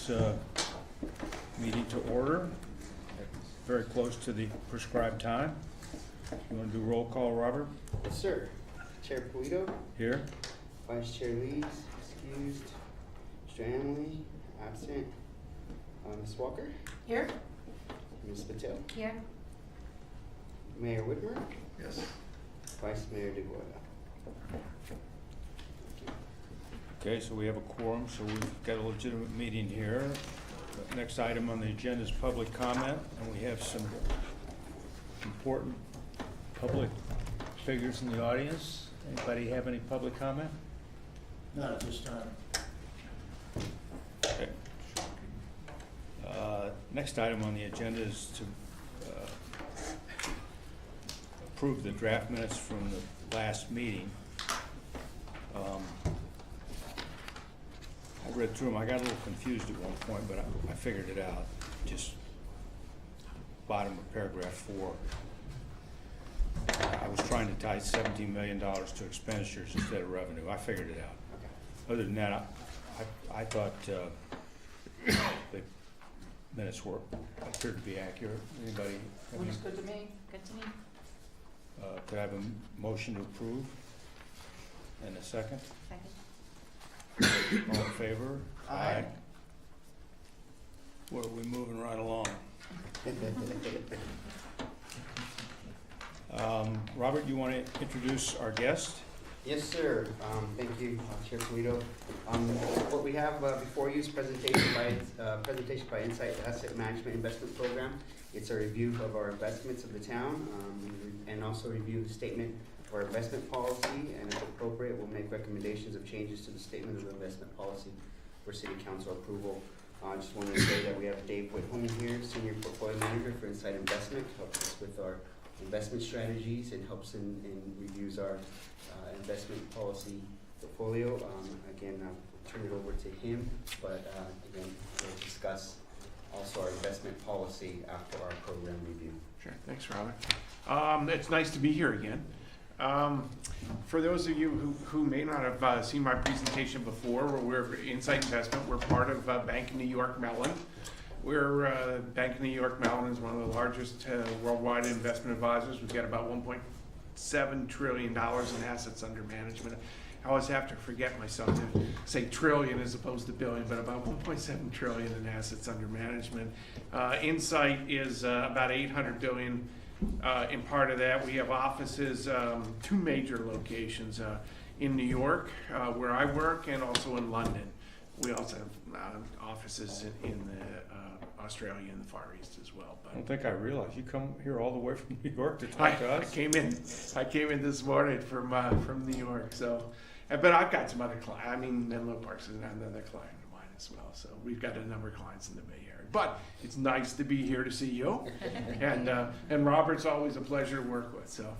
this meeting to order. Very close to the prescribed time. You want to do roll call, Robert? Yes, sir. Chair Polito. Here. Vice Chair Lees, excused. Mr. Amley, absent. Ms. Walker. Here. Ms. Patel. Here. Mayor Whitmer. Yes. Vice Mayor DeGuardo. Okay, so we have a quorum, so we've got a legitimate meeting here. The next item on the agenda is public comment, and we have some important public figures in the audience. Anybody have any public comment? Not at this time. Okay. Next item on the agenda is to approve the draft minutes from the last meeting. I read through them. I got a little confused at one point, but I figured it out. Just bottom of paragraph 4. I was trying to tie $17 million to expenditures instead of revenue. I figured it out. Okay. Other than that, I thought the minutes appeared to be accurate. Anybody have any? Looks good to me. Good to me. Could I have a motion to approve? And a second? Second. All in favor? Aye. Well, we're moving right along. Robert, you want to introduce our guest? Yes, sir. Thank you, Chair Polito. What we have before you is presentation by Insight Asset Management Investment Program. It's a review of our investments of the town, and also review the statement of our investment policy, and if appropriate, we'll make recommendations of changes to the statement of the investment policy for City Council approval. I just wanted to say that we have Dave Whitholm here, Senior Portfolio Manager for Insight Investment, helps us with our investment strategies and helps in reviews our investment policy portfolio. Again, I'll turn it over to him, but again, we'll discuss also our investment policy after our program review. Sure, thanks, Robert. It's nice to be here again. For those of you who may not have seen my presentation before, we're Insight Investment. We're part of Bank of New York Mellon. Bank of New York Mellon is one of the largest worldwide investment advisors. We've got about $1.7 trillion in assets under management. I always have to forget myself to say trillion as opposed to billion, but about 1.7 trillion in assets under management. Insight is about 800 billion. In part of that, we have offices, 2 major locations, in New York, where I work, and also in London. We also have offices in Australia and the Far East as well. I don't think I realized you come here all the way from New York to talk to us. I came in this morning from New York, so. But I've got some other clients. I mean, Menlo Park's another client of mine as well. So we've got a number of clients in the Bay Area. But it's nice to be here to see you, and Robert's always a pleasure to work with. So,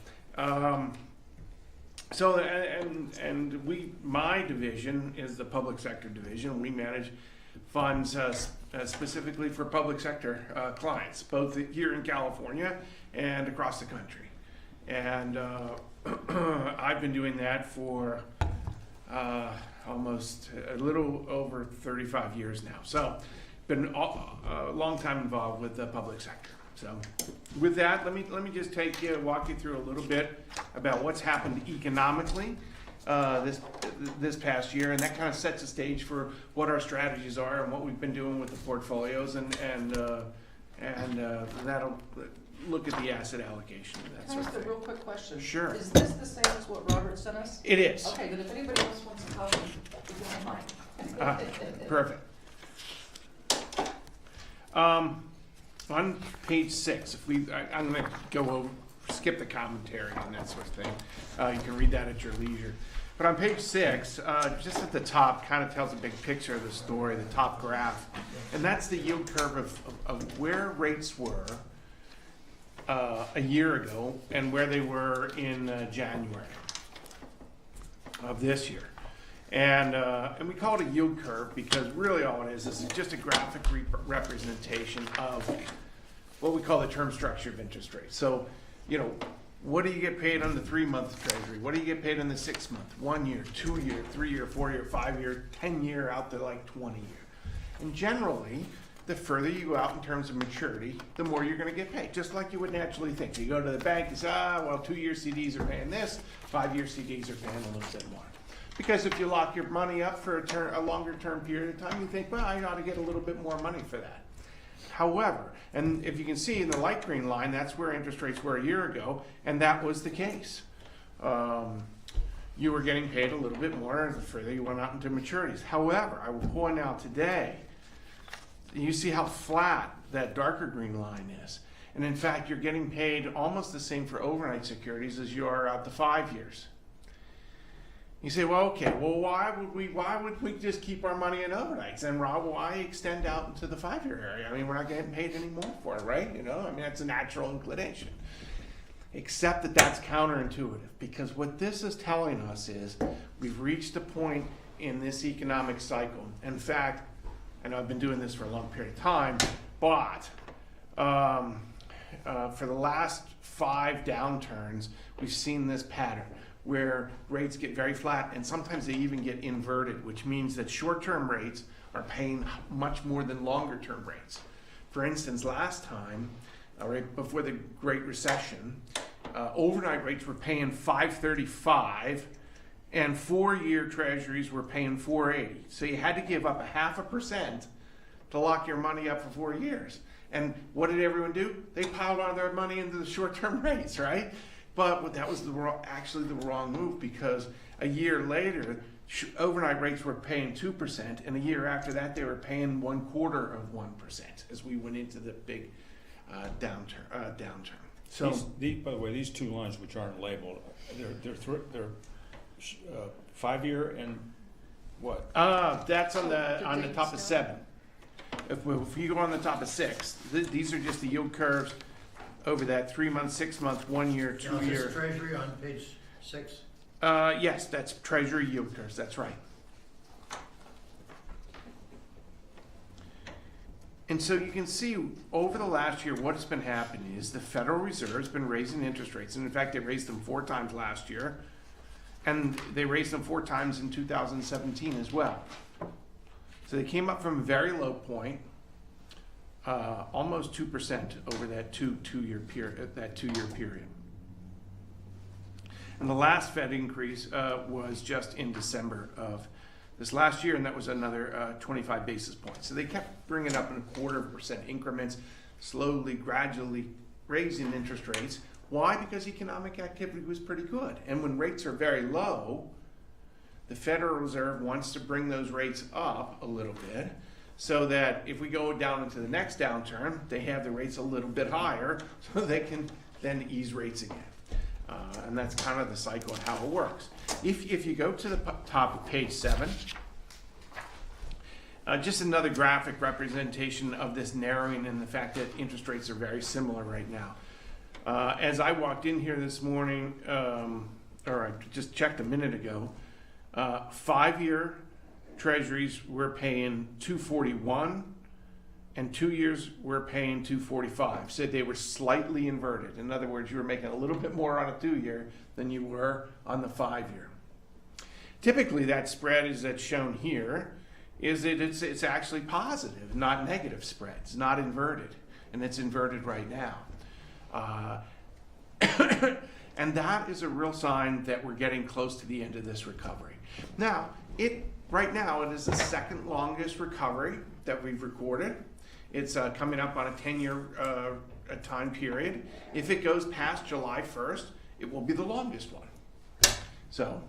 my division is the public sector division. We manage funds specifically for public sector clients, both here in California and across the country. And I've been doing that for almost a little over 35 years now. So been a long time involved with the public sector. So with that, let me just walk you through a little bit about what's happened economically this past year, and that kind of sets the stage for what our strategies are and what we've been doing with the portfolios, and that'll look at the asset allocation and that Can I sort ask of a thing. real quick question? Sure. Is this the same as what Robert sent us? It is. Okay, but if anybody else wants a copy, you can have mine. Perfect. On page 6, I'm going to skip the commentary and that sort of thing. You can read that at your leisure. But on page 6, just at the top, kind of tells a big picture of the story, the top graph. And that's the yield curve of where rates were a year ago and where they were in January of this year. And we call it a yield curve because really all it is just a graphic representation of what we call the term structure of interest rates. So, what do you get paid on the 3-month treasury? What do you get paid on the 6-month, 1 year, 2 year, 3 year, 4 year, 5 year, 10 year, out to like 20 year? And generally, the further you go out in terms of maturity, the more you're going to get paid, just like you would naturally think. You go to the bank, you say, well, 2-year CDs are paying this, 5-year CDs are paying a little bit more. Because if you lock your money up for a longer term period of time, you think, well, I ought to get a little bit more money for that. However, and if you can see in the light green line, that's where interest rates were a year ago, and that was the case. You were getting paid a little bit more the further you went out into maturities. However, I will point out today, you see how flat that darker green line is. And in fact, you're getting paid almost the same for overnight securities as you are out to 5 years. You say, well, okay, well, why would we just keep our money in overnights? And Rob, why extend out into the 5-year area? I mean, we're not getting paid any more for it, right? You know, I mean, that's a natural inclination. Except that that's counterintuitive, because what this is telling us is we've reached a point in this economic cycle. In fact, I know I've been doing this for a long period of time, but for the last 5 downturns, we've seen this pattern where rates get very flat and sometimes they even get inverted, which means that short-term rates are paying much more than longer-term rates. For instance, last time, right before the Great Recession, overnight rates were paying 5.35 and 4-year treasuries were paying 4.80. So you had to give up 0.5% to lock your money up for 4 years. And what did everyone do? They piled all their money into the short-term rates, right? But that was actually the wrong move, because a year later, overnight rates were paying 2%, and a year after that, they were paying 0.25% as we went into the big downturn. So, by the way, these 2 lines which aren't labeled, they're 5-year and what? that's on the top of 7. If you go on the top of 6, these are just the yield curves over that 3-month, 6-month, 1-year, Now, is 2-year. this Treasury on page 6? Yes, that's Treasury yield curves. That's right. And so you can see over the last year, what has been happening is the Federal Reserve has been raising interest rates. And in fact, they raised them 4 times last year. And they raised them 4 times in 2017 as well. So they came up from a very low point, almost 2% over that two-year period. And the last Fed increase was just in December of this last year, and that was another 25 basis points. So they kept bringing up in 0.25% increments, slowly, gradually raising interest rates. Why? Because economic activity was pretty good. And when rates are very low, the Federal Reserve wants to bring those rates up a little bit so that if we go down into the next downturn, they have the rates a little bit higher so they can then ease rates again. And that's kind of the cycle of how it works. If you go to the top of page 7, just another graphic representation of this narrowing and the fact that interest rates are very similar right now. As I walked in here this morning, or I just checked a minute ago, 5-year treasuries were paying 241 and 2 years were paying 245. So they were slightly inverted. In other words, you were making a little bit more on a 2-year than you were on the 5-year. Typically, that spread is that's shown here is that it's actually positive, not negative spreads, not inverted, and it's inverted right now. And that is a real sign that we're getting close to the end of this recovery. Now, right now it is the second longest recovery that we've recorded. It's coming up on a 10-year time period. If it goes past July 1st, it will be the longest one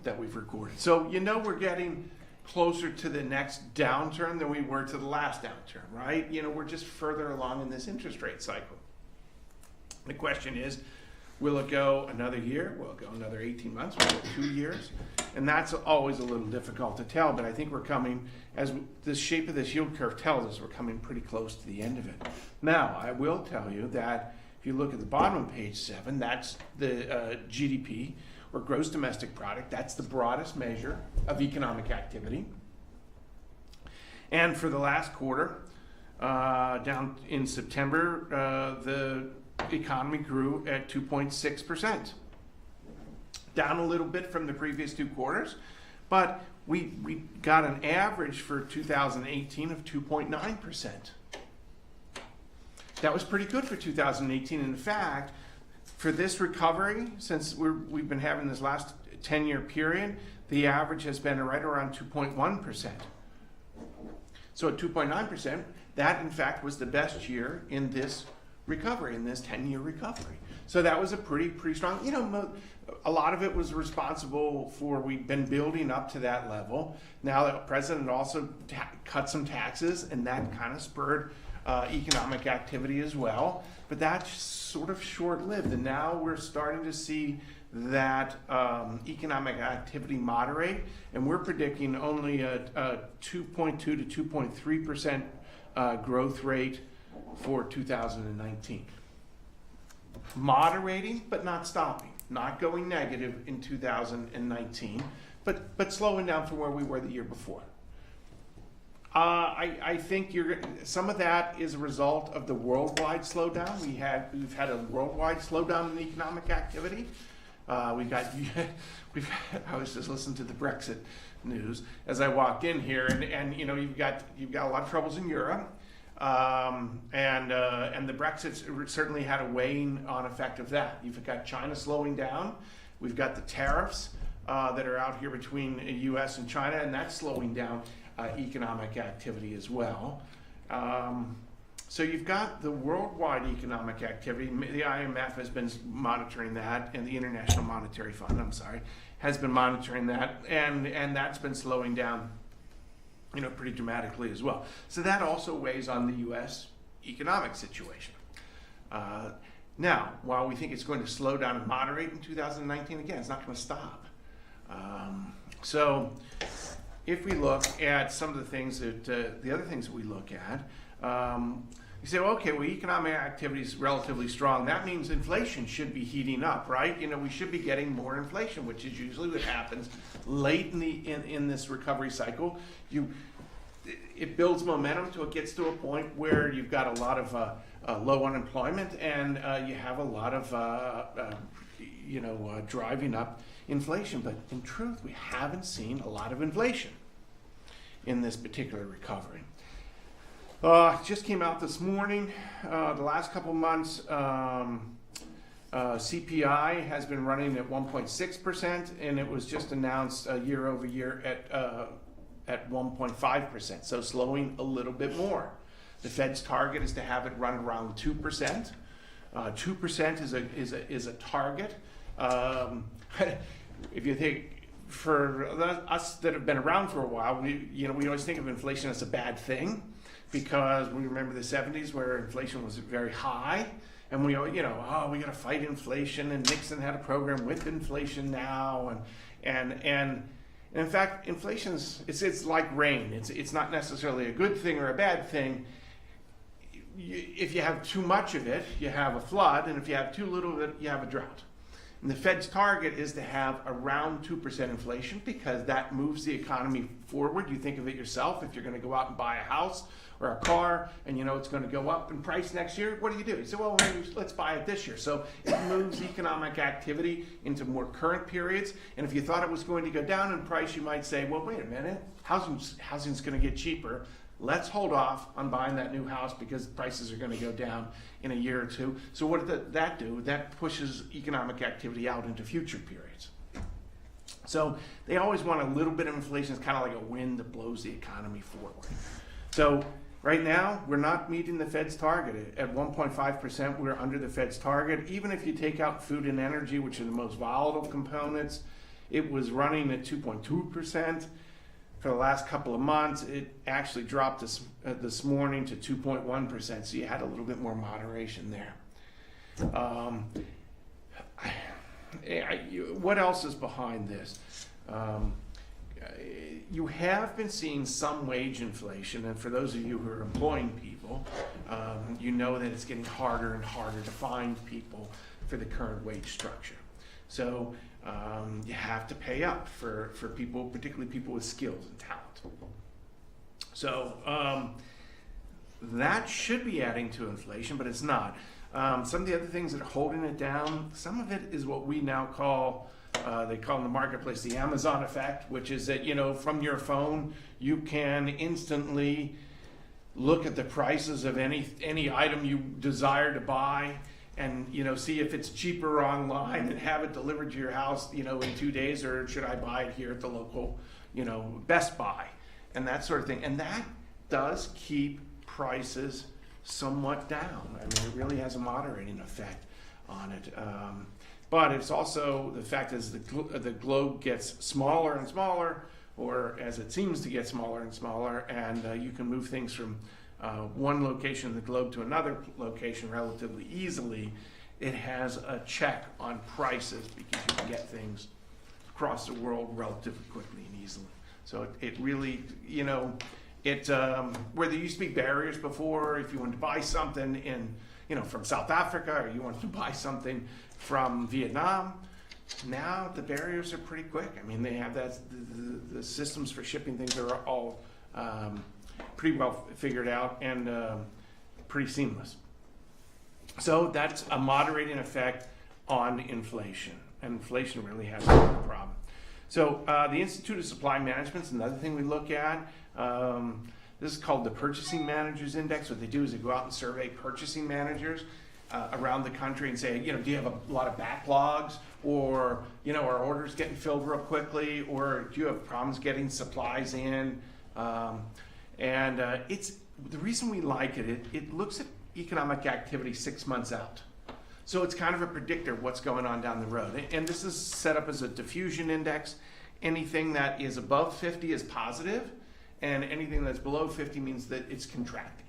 that we've recorded. So we're getting closer to the next downturn than we were to the last downturn, right? We're just further along in this interest rate cycle. The question is, will it go another year? Will it go another 18 months? Will it go 2 years? And that's always a little difficult to tell, but I think we're coming, as the shape of this yield curve tells us, we're coming pretty close to the end of it. Now, I will tell you that if you look at the bottom of page 7, that's the GDP, or gross domestic product. That's the broadest measure of economic activity. And for the last quarter, down in September, the economy grew at 2.6%. Down a little bit from the previous 2 quarters, But we got an average for 2018 of 2.9%. That was pretty good for 2018. In fact, for this recovery, since we've been having this last 10-year period, the average has been right around 2.1%. So at 2.9%, that in fact was the best year in this recovery, in this 10-year recovery. So that was a pretty strong, you know, a lot of it was responsible for, we've been building up to that level. Now the president also cut some taxes, and that kind of spurred economic activity as well. But that's sort of short-lived, and now we're starting to see that economic activity moderate, and we're predicting only a 2.2 to 2.3% growth rate for 2019. Moderating, but not stopping. Not going negative in 2019, but slowing down from where we were the year before. I think some of that is a result of the worldwide slowdown. We've had a worldwide slowdown in economic activity. I was just listening to the Brexit news as I walked in here, and you know, you've got a lot of troubles in Europe. And the Brexit certainly had a weighing on effect of that. You've got China slowing down. We've got the tariffs that are out here between the U.S. and China, and that's slowing down economic activity as well. So you've got the worldwide economic activity. The IMF has been monitoring that, and the International Monetary Fund, has been monitoring that, and that's been slowing down, you know, pretty dramatically as well. So that also weighs on the U.S. economic situation. Now, while we think it's going to slow down and moderate in 2019, again, it's not going to stop. So if we look at some of the things that, the other things that we look at, you say, well, okay, well, economic activity is relatively strong. That means inflation should be heating up, right? You know, we should be getting more inflation, which is usually what happens late in this recovery cycle. It builds momentum till it gets to a point where you've got a lot of low unemployment, and you have a lot of driving up inflation. But in truth, we haven't seen a lot of inflation in this particular recovery. Just came out this morning. The last couple months, CPI has been running at 1.6%, and it was just announced year over year at 1.5%, so slowing a little bit more. The Fed's target is to have it run around 2%. 2% is a target. If you think, for us that have been around for a while, we always think of inflation as a bad thing, because we remember the 70s where inflation was very high, and we got to fight inflation, and Nixon had a program with inflation now, and in fact, inflation's it's like rain. It's not necessarily a good thing or a bad thing. If you have too much of it, you have a flood, and if you have too little of it, you have a drought. And the Fed's target is to have around 2% inflation, because that moves the economy forward. You think of it yourself. If you're going to go out and buy a house or a car, and you know it's going to go up in price next year, what do? You say, well, let's buy it this year. So it moves economic activity into more current periods. And if you thought it was going to go down in price, you might say, well, wait a minute, housing's going to get cheaper. Let's hold off on buying that new house because prices are going to go down in a year or two. So what does that do? That pushes economic activity out into future periods. So they always want a little bit of inflation. It's kind of like a wind that blows the economy forward. So right now, we're not meeting the Fed's target. At 1.5%, we're under the Fed's target. Even if you take out food and energy, which are the most volatile components, it was running at 2.2%. For the last couple of months, it actually dropped this morning to 2.1%, so you had a little bit more moderation there. What else is behind this? You have been seeing some wage inflation, and for those of you who are employing people, you know that it's getting harder and harder to find people for the current wage structure. So you have to pay up for people, particularly people with skills and talent. So that should be adding to inflation, but it's not. Some of the other things that are holding it down, some of it is what we now call They call in the marketplace the Amazon effect, which is that, from your phone, you can instantly look at the prices of any item you desire to buy and, see if it's cheaper online and have it delivered to your house, in 2 days, or should I buy it here at the local, Best Buy and that sort of thing. And that does keep prices somewhat down. I mean, it really has a moderating effect on it. But it's also the fact is the globe gets smaller and smaller, or as it seems to get smaller and smaller, and you can move things from one location in the globe to another location relatively easily. It has a check on prices because you can get things across the world relatively quickly and easily. So it really, where there used to be barriers before, if you wanted to buy something from South Africa, or you wanted to buy something from Vietnam, now the barriers are pretty quick. I mean, they have the systems for shipping things are all pretty well figured out and pretty seamless. So that's a moderating effect on inflation, and inflation really has been a problem. So the Institute of Supply Management is another thing we look at. This is called the Purchasing Managers Index. What they do is they go out and survey purchasing managers around the country and say, do you have a lot of backlogs, or, are orders getting filled real quickly, or do you have problems getting supplies in? It's the reason we like it. It looks at economic activity 6 months out. So it's kind of a predictor of what's going on down the road. And this is set up as a diffusion index. Anything that is above 50 is positive, and anything that's below 50 means that it's contracting.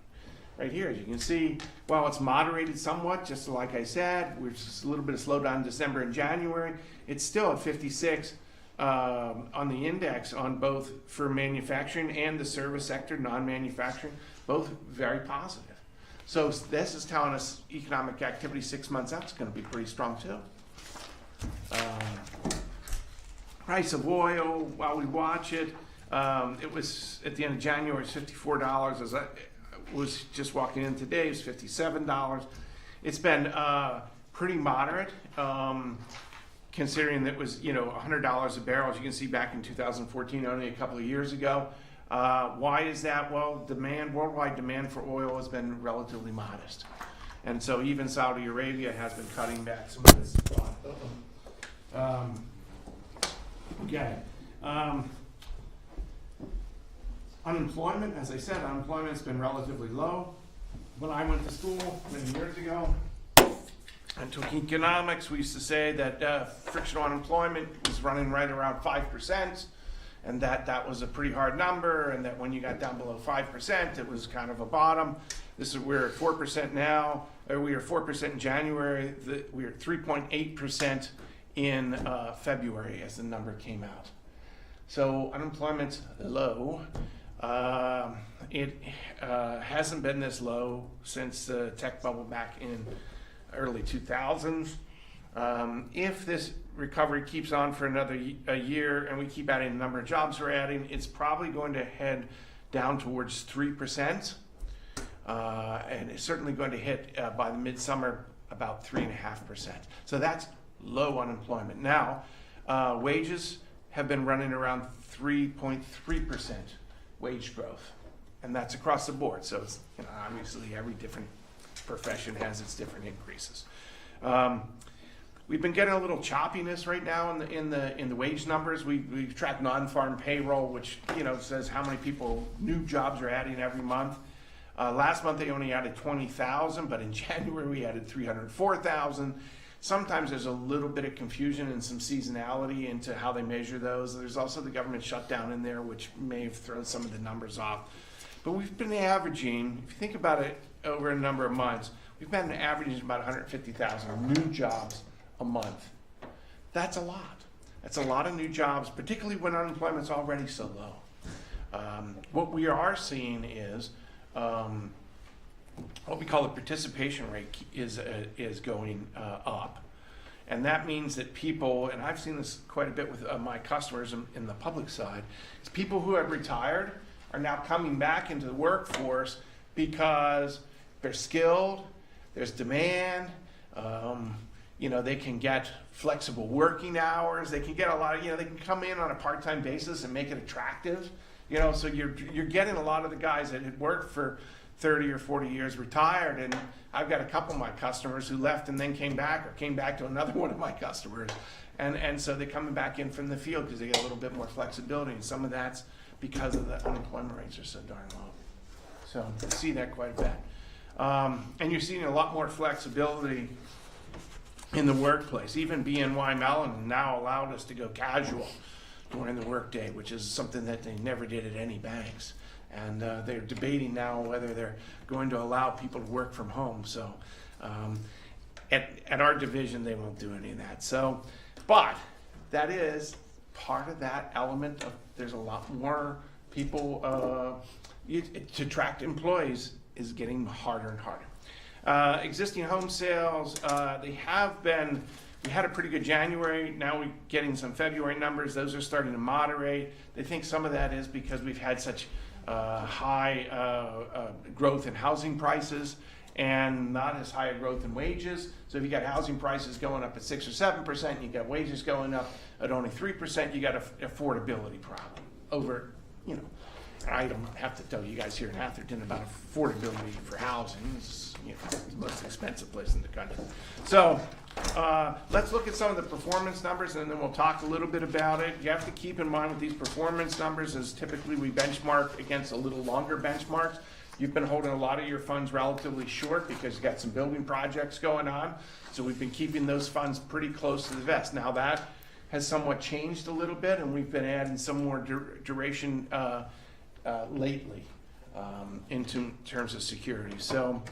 Right here, as you can see, while it's moderated somewhat, just like I said, we're just a little bit of slowdown in December and January, it's still at 56 on the index on both for manufacturing and the service sector, non-manufacturing, both very positive. So this is telling us economic activity 6 months out is going to be pretty strong too. Price of oil, while we watch it, it was at the end of January, it's $54. As I was just walking in today, it's $57. It's been pretty moderate, considering that it was $100 a barrel, as you can see back in 2014, only a couple of years ago. Why is that? Well, worldwide demand for oil has been relatively modest. And so even Saudi Arabia has been cutting back some of its supply. Unemployment, as I said, unemployment's been relatively low. When I went to school many years ago and took economics, we used to say that frictional unemployment was running right around 5%. And that was a pretty hard number, and that when you got down below 5%, it was kind of a bottom. We're at 4% now, or we were 4% in January. We were 3.8% in February as the number came out. So unemployment's low. It hasn't been this low since the tech bubble back in early 2000s. If this recovery keeps on for another year and we keep adding the number of jobs we're adding, it's probably going to head down towards 3%. And it's certainly going to hit by the midsummer about 3.5%. So that's low unemployment. Now, wages have been running around 3.3% wage growth, and that's across the board. So it's, obviously every different profession has its different increases. We've been getting a little choppiness right now in the wage numbers. We track non-farm payroll, which says how many new jobs are adding every month. Last month they only added 20,000, but in January we added 304,000. Sometimes there's a little bit of confusion and some seasonality into how they measure those. There's also the government shutdown in there, which may have thrown some of the numbers off. But we've been averaging, if you think about it over a number of months, we've been averaging about 150,000 new jobs a month. That's a lot. That's a lot of new jobs, particularly when unemployment's already so low. What we are seeing is what we call the participation rate is going up. And that means that people, and I've seen this quite a bit with my customers in the public side, is people who have retired are now coming back into the workforce because they're skilled, there's demand, they can get flexible working hours. They can get a lot of, they can come in on a part-time basis and make it attractive. So you're getting a lot of the guys that had worked for 30 or 40 years retired, and I've got a couple of my customers who left and then came back, or came back to another one of my customers, and so they're coming back in from the field because they get a little bit more flexibility, and some of that's because of the unemployment rates are so darn low. So you see that quite a bit. And you're seeing a lot more flexibility in the workplace. Even BNY Mellon now allowed us to go casual during the workday, which is something that they never did at any banks. And they're debating now whether they're going to allow people to work from home. So at our division, they won't do any of that. So, but that is part of that element of, there's a lot more people, to attract employees is getting harder and harder. Existing home sales, we had a pretty good January. Now we're getting some February numbers. Those are starting to moderate. They think some of that is because we've had such high growth in housing prices and not as high a growth in wages. So if you got housing prices going up at 6 or 7%, you got wages going up at only 3%, you got an affordability problem over, I don't have to tell you guys here in Atherton about affordability for housing. It's, the most expensive place in the country. So let's look at some of the performance numbers, and then we'll talk a little bit about it. You have to keep in mind with these performance numbers is typically we benchmark against a little longer benchmarks. You've been holding a lot of your funds relatively short because you've got some building projects going on. So we've been keeping those funds pretty close to the vest. Now that has somewhat changed a little bit, and we've been adding some more duration lately into terms of security. So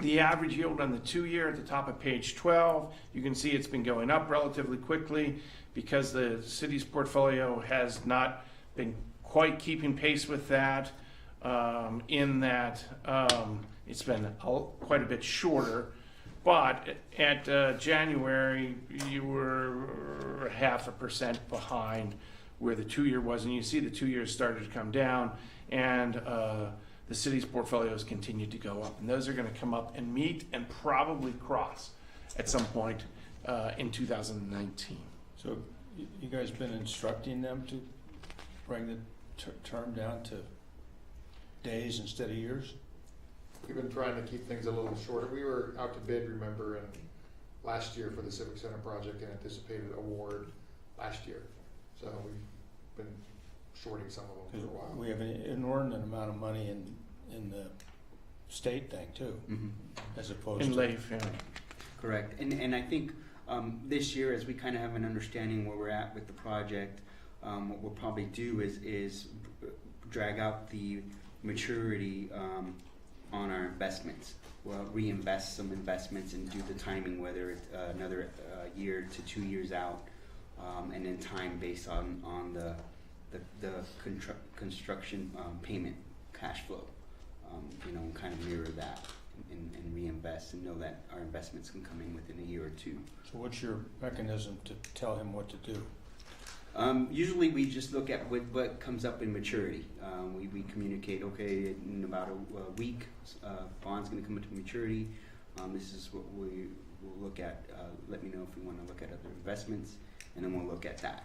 the average yield on the 2-year at the top of page 12, you can see it's been going up relatively quickly because the city's portfolio has not been quite keeping pace with that, in that it's been quite a bit shorter. But at January, you were 0.5% behind where the 2-year was, and you see the 2 years started to come down, and the city's portfolios continued to go up, and those are going to come up and meet and probably cross at some point in 2019. So you guys been instructing them to bring the term down to days instead of years? We've been trying to keep things a little shorter. We were out to bid, remember, last year for the Civic Center project, and anticipated award last year. So we've been shorting some of them for a while. We have an inordinate amount of money in the state thing too, as opposed In to Leif, yeah. Correct. And I think this year, as we kind of have an understanding where we're at with the project, what we'll probably do is drag out the maturity on our investments. We'll reinvest some investments and do the timing, whether it's another year to 2 years out, and then time based on the construction payment cash flow, and kind of mirror that and reinvest and know that our investments can come in within a year or two. So what's your mechanism to tell him what to do? Usually we just look at what comes up in maturity. We communicate, okay, in about a week, bond's going to come into maturity. This is what we will look at. Let me know if we want to look at other investments, and then we'll look at that.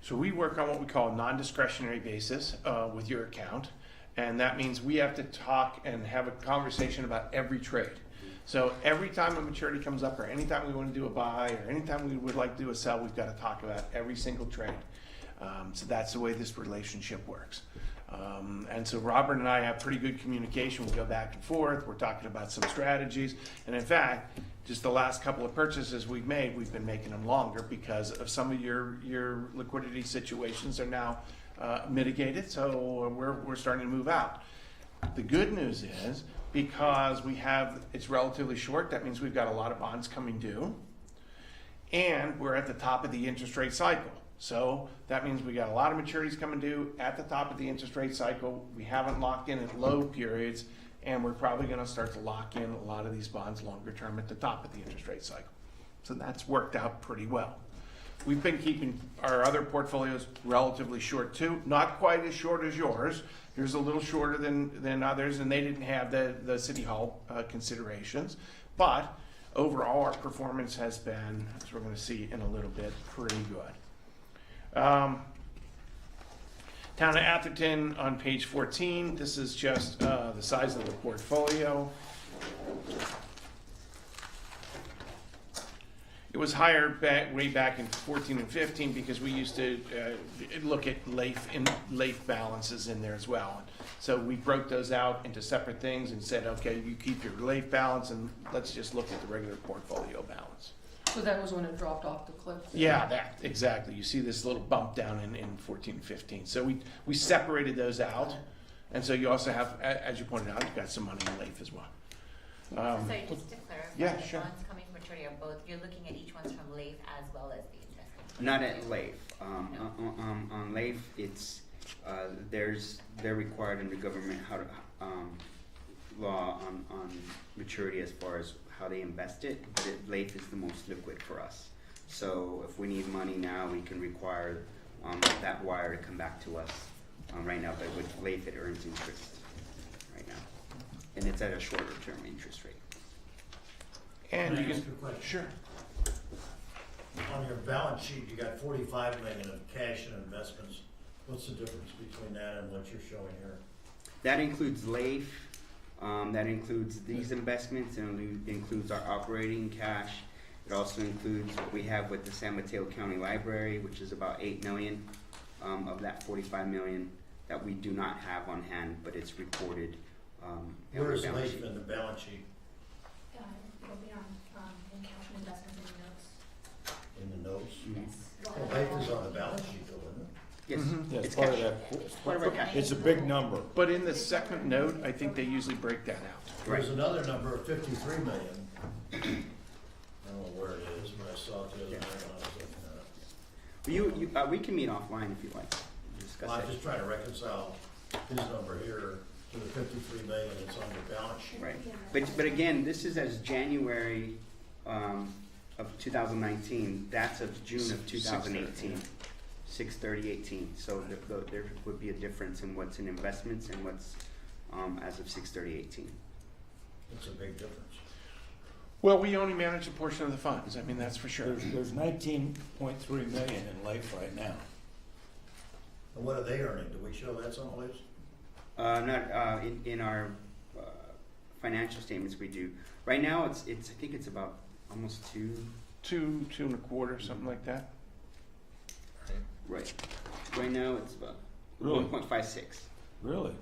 So we work on what we call a non-discretionary basis with your account, and that means we have to talk and have a conversation about every trade. So every time a maturity comes up, or anytime we want to do a buy, or anytime we would like to do a sell, we've got to talk about every single trade. So that's the way this relationship works. And so Robert and I have pretty good communication. We go back and forth. We're talking about some strategies. And in fact, just the last couple of purchases we've made, we've been making them longer because of some of your liquidity situations are now mitigated. So we're starting to move out. The good news is, because it's relatively short, that means we've got a lot of bonds coming due, and we're at the top of the interest rate cycle. So that means we got a lot of maturities coming due at the top of the interest rate cycle. We haven't locked in at low periods, and we're probably going to start to lock in a lot of these bonds longer term at the top of the interest rate cycle. So that's worked out pretty well. We've been keeping our other portfolios relatively short too, not quite as short as yours. Yours a little shorter than others, and they didn't have the City Hall considerations. But overall, our performance has been, as we're gonna see in a little bit, pretty good. Town of Atherton on page 14, this is just the size of the portfolio. It was higher way back in 14 and 15 because we used to look at LAIF balances in there as well. So we broke those out into separate things and said, okay, you keep your LAIF balance and let's just look at the regular portfolio balance. So that was when it dropped off the cliff? Yeah, that, exactly. You see this little bump down in 14 and 15. So we separated those out. And so you also have, as you pointed out, you've got some money in LAIF as well. Sorry, just to clarify, yeah, the sure. bonds coming to maturity are both, you're looking at each one's from LAIF as well as the investment. Not at LAIF. On LAIF, it's, they're required under government law on maturity as far as how they invest it, but LAIF is the most liquid for us. So if we need money now, we can require that wire to come back to us right now, but with LAIF it earns interest right now. And it's at a shorter term interest rate. And Can I you ask can, a question? sure. On your balance sheet, you got 45 million of cash and investments. What's the difference between that and what you're showing here? That includes LAIF, that includes these investments, and it includes our operating cash. It also includes what we have with the San Mateo County Library, which is about 8 million of that 45 million that we do not have on hand, but it's reported. Where is LAIF in the balance sheet? It'll be on, in cash and investments in the notes. In the notes? Yes. Well, LAIF is on the balance sheet though, isn't it? Yes, Yeah, it's it's part of cash. that. It's part of our cash. It's a big number. But in the second note, I think they usually break that out. Right. There's another number of 53 million. I don't know where it is, but I saw it the other night when I was looking at it. We can meet offline if you like. Discuss Well, I'm it. just trying to reconcile his number here to the 53 million that's on your balance sheet. Right. But again, this is as January of 2019. That's of June of 2018. 6/30/18. So there would be a difference in what's in investments and what's as of 6/30/18. It's a big difference. Well, we only manage a portion of the funds. I mean, that's for sure. There's 19.3 million in LAIF right now. And what are they earning? Do we show that someplace? Not in our financial statements we do. Right now, it's I think it's about almost 2. 2 and a quarter, something like that. Right. Right now, it's about Really? 1.56. Really?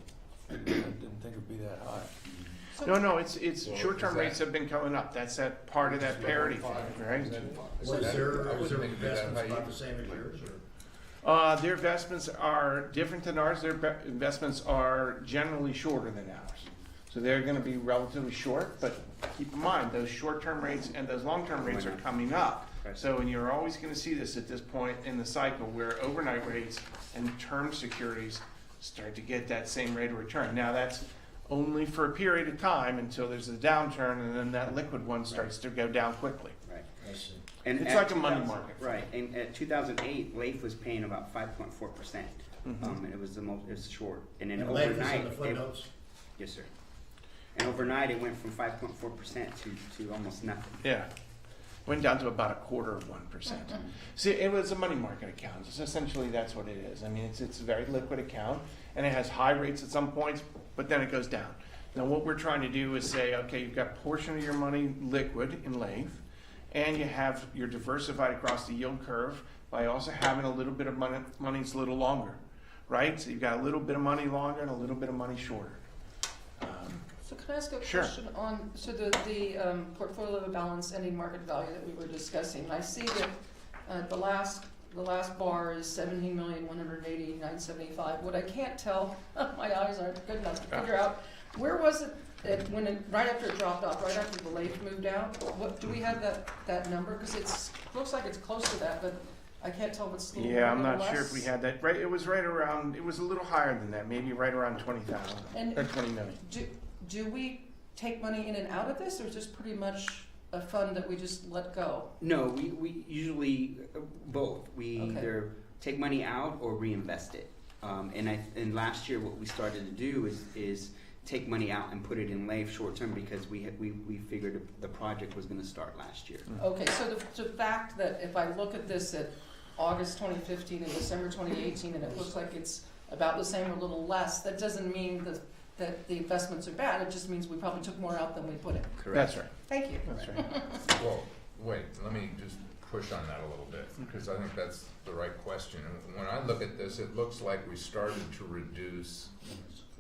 I didn't think it'd be that high. No, it's So short-term is that- rates have been going up. That's that part of that parity thing, right? What is their investments about the same as yours, or? Their investments are different than ours. Their investments are generally shorter than ours. So they're gonna be relatively short, but keep in mind, those short-term rates and those long-term rates are coming up. Right. So, and you're always gonna see this at this point in the cycle where overnight rates and term securities start to get that same rate of return. Now, that's only for a period of time until there's a downturn, and then that liquid one starts to go down quickly. Right. I see. And It's at like a money 2000 market. Right. And at 2008, LAIF was paying about 5.4%. Mhm. And it was the most. It was short. And then And LAIF is overnight, in the footnotes? yes, sir. And overnight, it went from 5.4% to almost nothing. Yeah, went down to about 1/4%. See, it was a money market account. It's essentially, that's what it is. I mean, it's a very liquid account, and it has high rates at some points, but then it goes down. Now, what we're trying to do is say, okay, you've got a portion of your money liquid in LAIF, and you're diversified across the yield curve by also having a little bit of money's a little longer, right? So you've got a little bit of money longer and a little bit of money shorter. So can I ask a Sure. question on, so the portfolio balance ending market value that we were discussing? I see that the last bar is 17,180,975. What I can't tell, my eyes aren't good enough to figure out, where was it right after it dropped off, right after the LAIF moved out? What, do we have that number? Because looks like it's close to that, but I can't tell if it's a little more Yeah, or I'm not sure less. if we had that, right, it was right around, it was a little higher than that, maybe right around 20,000, And or 20 million. do we take money in and out of this, or is this pretty much a fund that we just let go? No, we usually both. We Okay. either take money out or reinvest it. And last year, what we started to do is take money out and put it in LAIF short term because we figured the project was gonna start last year. Okay, so the fact that if I look at this at August 2015 and December 2018, and it looks like it's about the same or a little less, that doesn't mean that the investments are bad, it just means we probably took more out than we put in. Correct. That's right, Thank you. that's right. Well, wait, let me just push on that a little bit, because I think that's the right question. And when I look at this, it looks like we started to reduce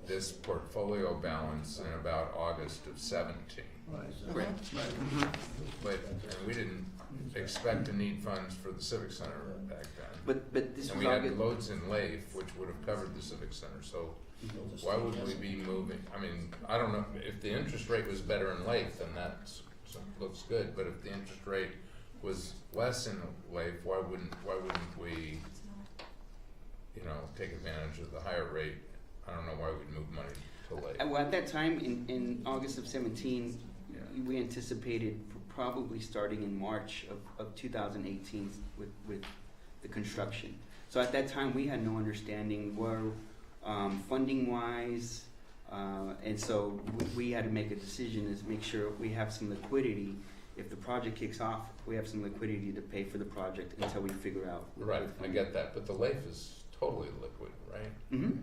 this portfolio balance in about August of 17. Correct. But we didn't expect to need funds for the Civic Center back then. But this And was we had August. loads in LAIF, which would have covered the Civic Center, so why would we be moving? I mean, I don't know, if the interest rate was better in LAIF, then that looks good, but if the interest rate was less in LAIF, why wouldn't we, take advantage of the higher rate? I don't know why we'd move money to LAIF. Well, at that time, in August of 17, we anticipated probably starting in March of 2018 with the construction. So at that time, we had no understanding where funding wise, and so we had to make a decision is make sure we have some liquidity. If the project kicks off, we have some liquidity to pay for the project until we figure out. Right, I get that, but the LAIF is totally liquid, right? Mm-hmm.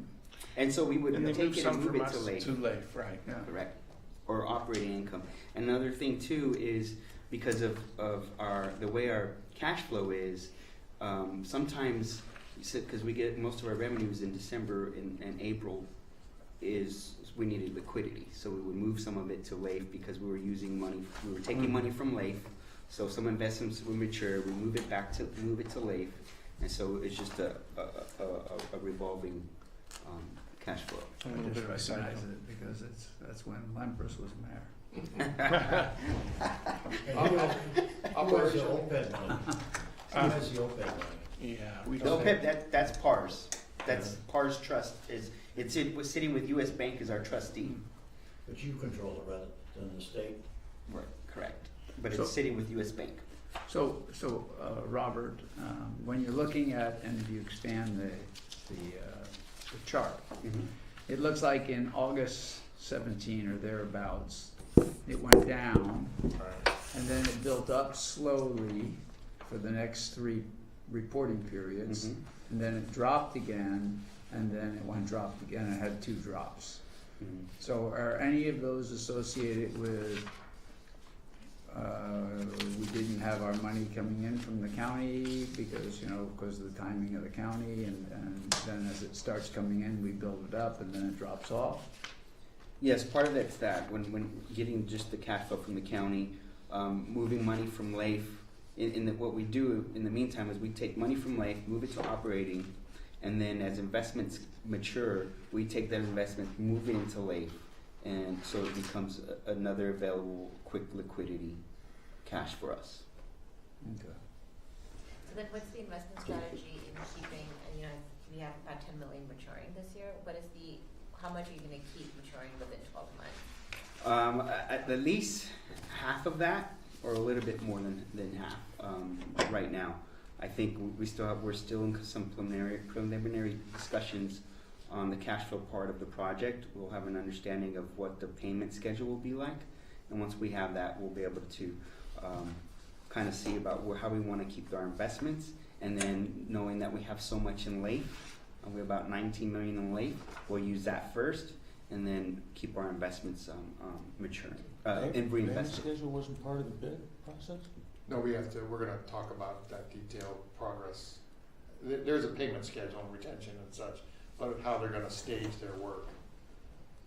And so we would And they take moved it some and move from it us to LAIF. to LAIF, right, yeah. Correct. Or operating income. Another thing too is because of the way our cash flow is, sometimes, because we get most of our revenues in December and April, is we needed liquidity. So we would move some of it to LAIF because we were taking money from LAIF. So some investments would mature, we move it to LAIF. And so it's just a revolving cash flow. A little bit of a cycle. recognize it because that's when Lampress was mayor. And who has the OPEB money? Who has the OPEB money? Yeah, we The don't. OPEB, that's PARS. That's PARS Trust. Was sitting with U.S. Bank as our trustee. But you control it rather than the state. Right. Correct. But So- it's sitting with U.S. Bank. So, Robert, when you're looking at, and if you expand the chart, it looks like in August 17 or thereabouts, it went down, and then it built up slowly for the next 3 reporting periods, and then it dropped again, and then it dropped again, and it had 2 drops. So are any of those associated with we didn't have our money coming in from the county because of the timing of the county, and then as it starts coming in, we build it up and then it drops off? Yes, part of that's that. When getting just the cash flow from the county, moving money from LAIF. What we do in the meantime is we take money from LAIF, move it to operating, and then as investments mature, we take that investment, move it into LAIF, and so it becomes another available quick liquidity cash for us. Okay. So then what's the investment strategy in keeping, we have about 10 million maturing this year. How much are you gonna keep maturing within 12 months? At least half of that, or a little bit more than half, right now. I think we're still in some preliminary discussions on the cash flow part of the project. We'll have an understanding of what the payment schedule will be like, and once we have that, we'll be able to kind of see about how we want to keep our investments, and then knowing that we have so much in LAIF, we have about 19 million in LAIF, we'll use that first, and then keep our investments maturing and reinvest. Payment schedule wasn't part of the bid process? No, we're gonna talk about that detailed progress. There's a payment schedule and retention and such, but how they're gonna stage their work.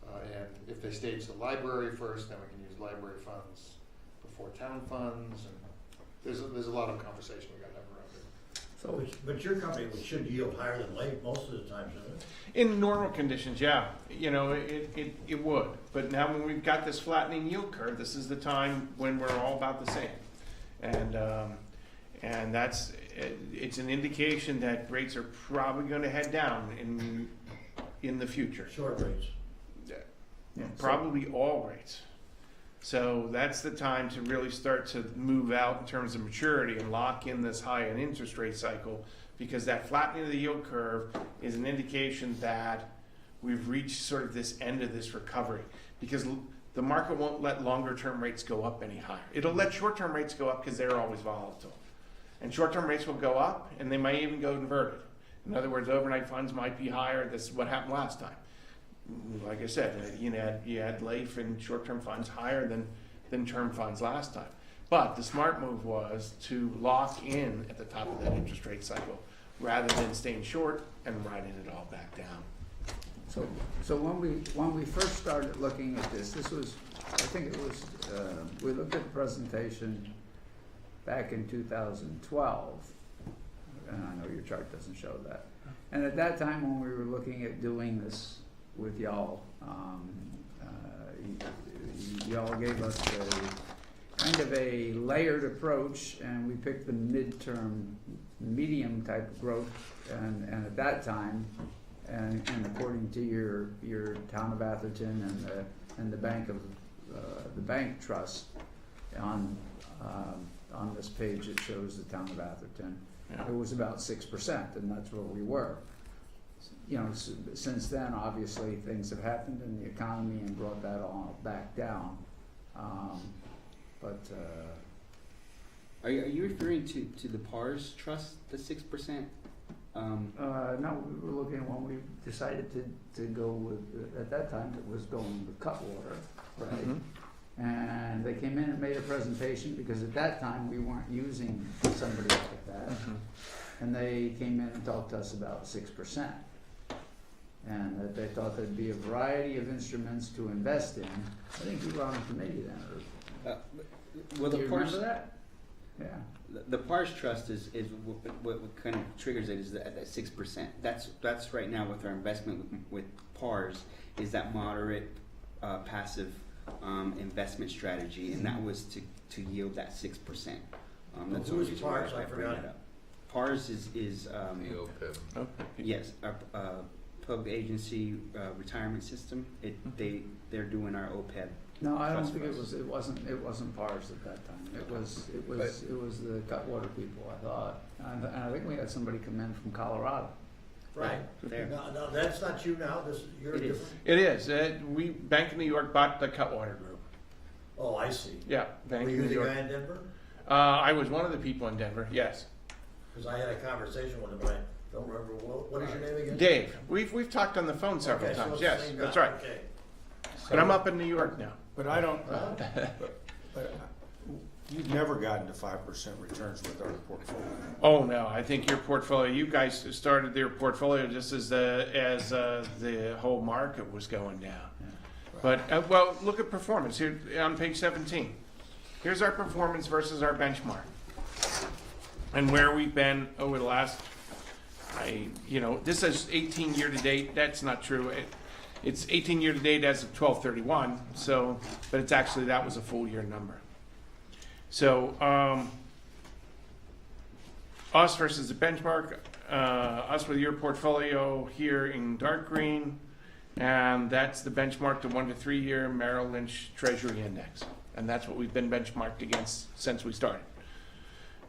And if they stage the library first, then we can use library funds before town funds, and there's a lot of conversation we gotta have around it. So, But your company should yield higher than LAIF most of the time, shouldn't it? In normal conditions, yeah, it would. But now when we've got this flattening yield curve, this is the time when we're all about the same. And it's an indication that rates are probably gonna head down in the future. Short rates. yeah, Probably all rates. So that's the time to really start to move out in terms of maturity and lock in this high in interest rate cycle, because that flattening of the yield curve is an indication that we've reached sort of this end of this recovery, because the market won't let longer term rates go up any higher. It'll let short term rates go up because they're always volatile. And short term rates will go up, and they might even go inverted. In other words, overnight funds might be higher. This is what happened last time. Like I said, you had LAIF and short term funds higher than term funds last time. But the smart move was to lock in at the top of that interest rate cycle rather than staying short and riding it all back down. So when we first started looking at this was, I think it was, we looked at the presentation back in 2012, and I know your chart doesn't show that. And at that time, when we were looking at doing this with y'all, y'all gave us a kind of a layered approach, and we picked the medium type of growth, and at that time, and according to your town of Atherton and the bank trust on this page, it shows the town of Atherton. Yeah. It was about 6%, and that's where we were. You know, since then, obviously, things have happened in the economy and brought that all back down. Are you referring to the PARS trust, the 6%? No, we were looking when we decided to go with, at that time, it was going with Cutwater, right? Mhm. And they came in and made a presentation, because at that time, we weren't using somebody like that. Mhm. And they came in and talked to us about 6%. And that they thought there'd be a variety of instruments to invest in. I think you were on the committee then, or, Well, do the you PARS, remember that? Yeah. the PARS trust is what kind of triggers it is that 6%. That's right now with our investment with PARS, is that moderate passive investment strategy, and that was to yield that 6%. That's Who is the reason why PARS? I bring forgot. that up. PARS is The OPEB. Okay. yes, our public agency retirement system. They're doing our OPEB. No, I don't Trust think us. it wasn't PARS at that time. It was the Cutwater people, I thought. And I think we had somebody come in from Colorado. Right. There. No, that's not you now, you're It is. different. It is. Bank of New York bought the Cutwater Group. Oh, I see. Yeah, Were Bank of you New the York. guy in Denver? I was one of the people in Denver, yes. Because I had a conversation with him, but I don't remember, what is your name again? Dave, we've talked on the phone several Okay, so times, it's yes, the same that's guy. right. Okay. But I'm up in New York now. But I don't, but you've never gotten to 5% returns with our portfolio. Oh, no, I think your portfolio, you guys started your portfolio just as the whole market was going down. But, well, look at performance here on page 17. Here's our performance versus our benchmark. And where we've been over the last, this says 18 year to date. That's not true. It's 18 year to date as of 12/31. So, but it's actually, that was a full year number. So, us versus the benchmark, us with your portfolio here in dark green, and that's the benchmark, the 1 to 3 year Merrill Lynch Treasury Index. And that's what we've been benchmarked against since we started.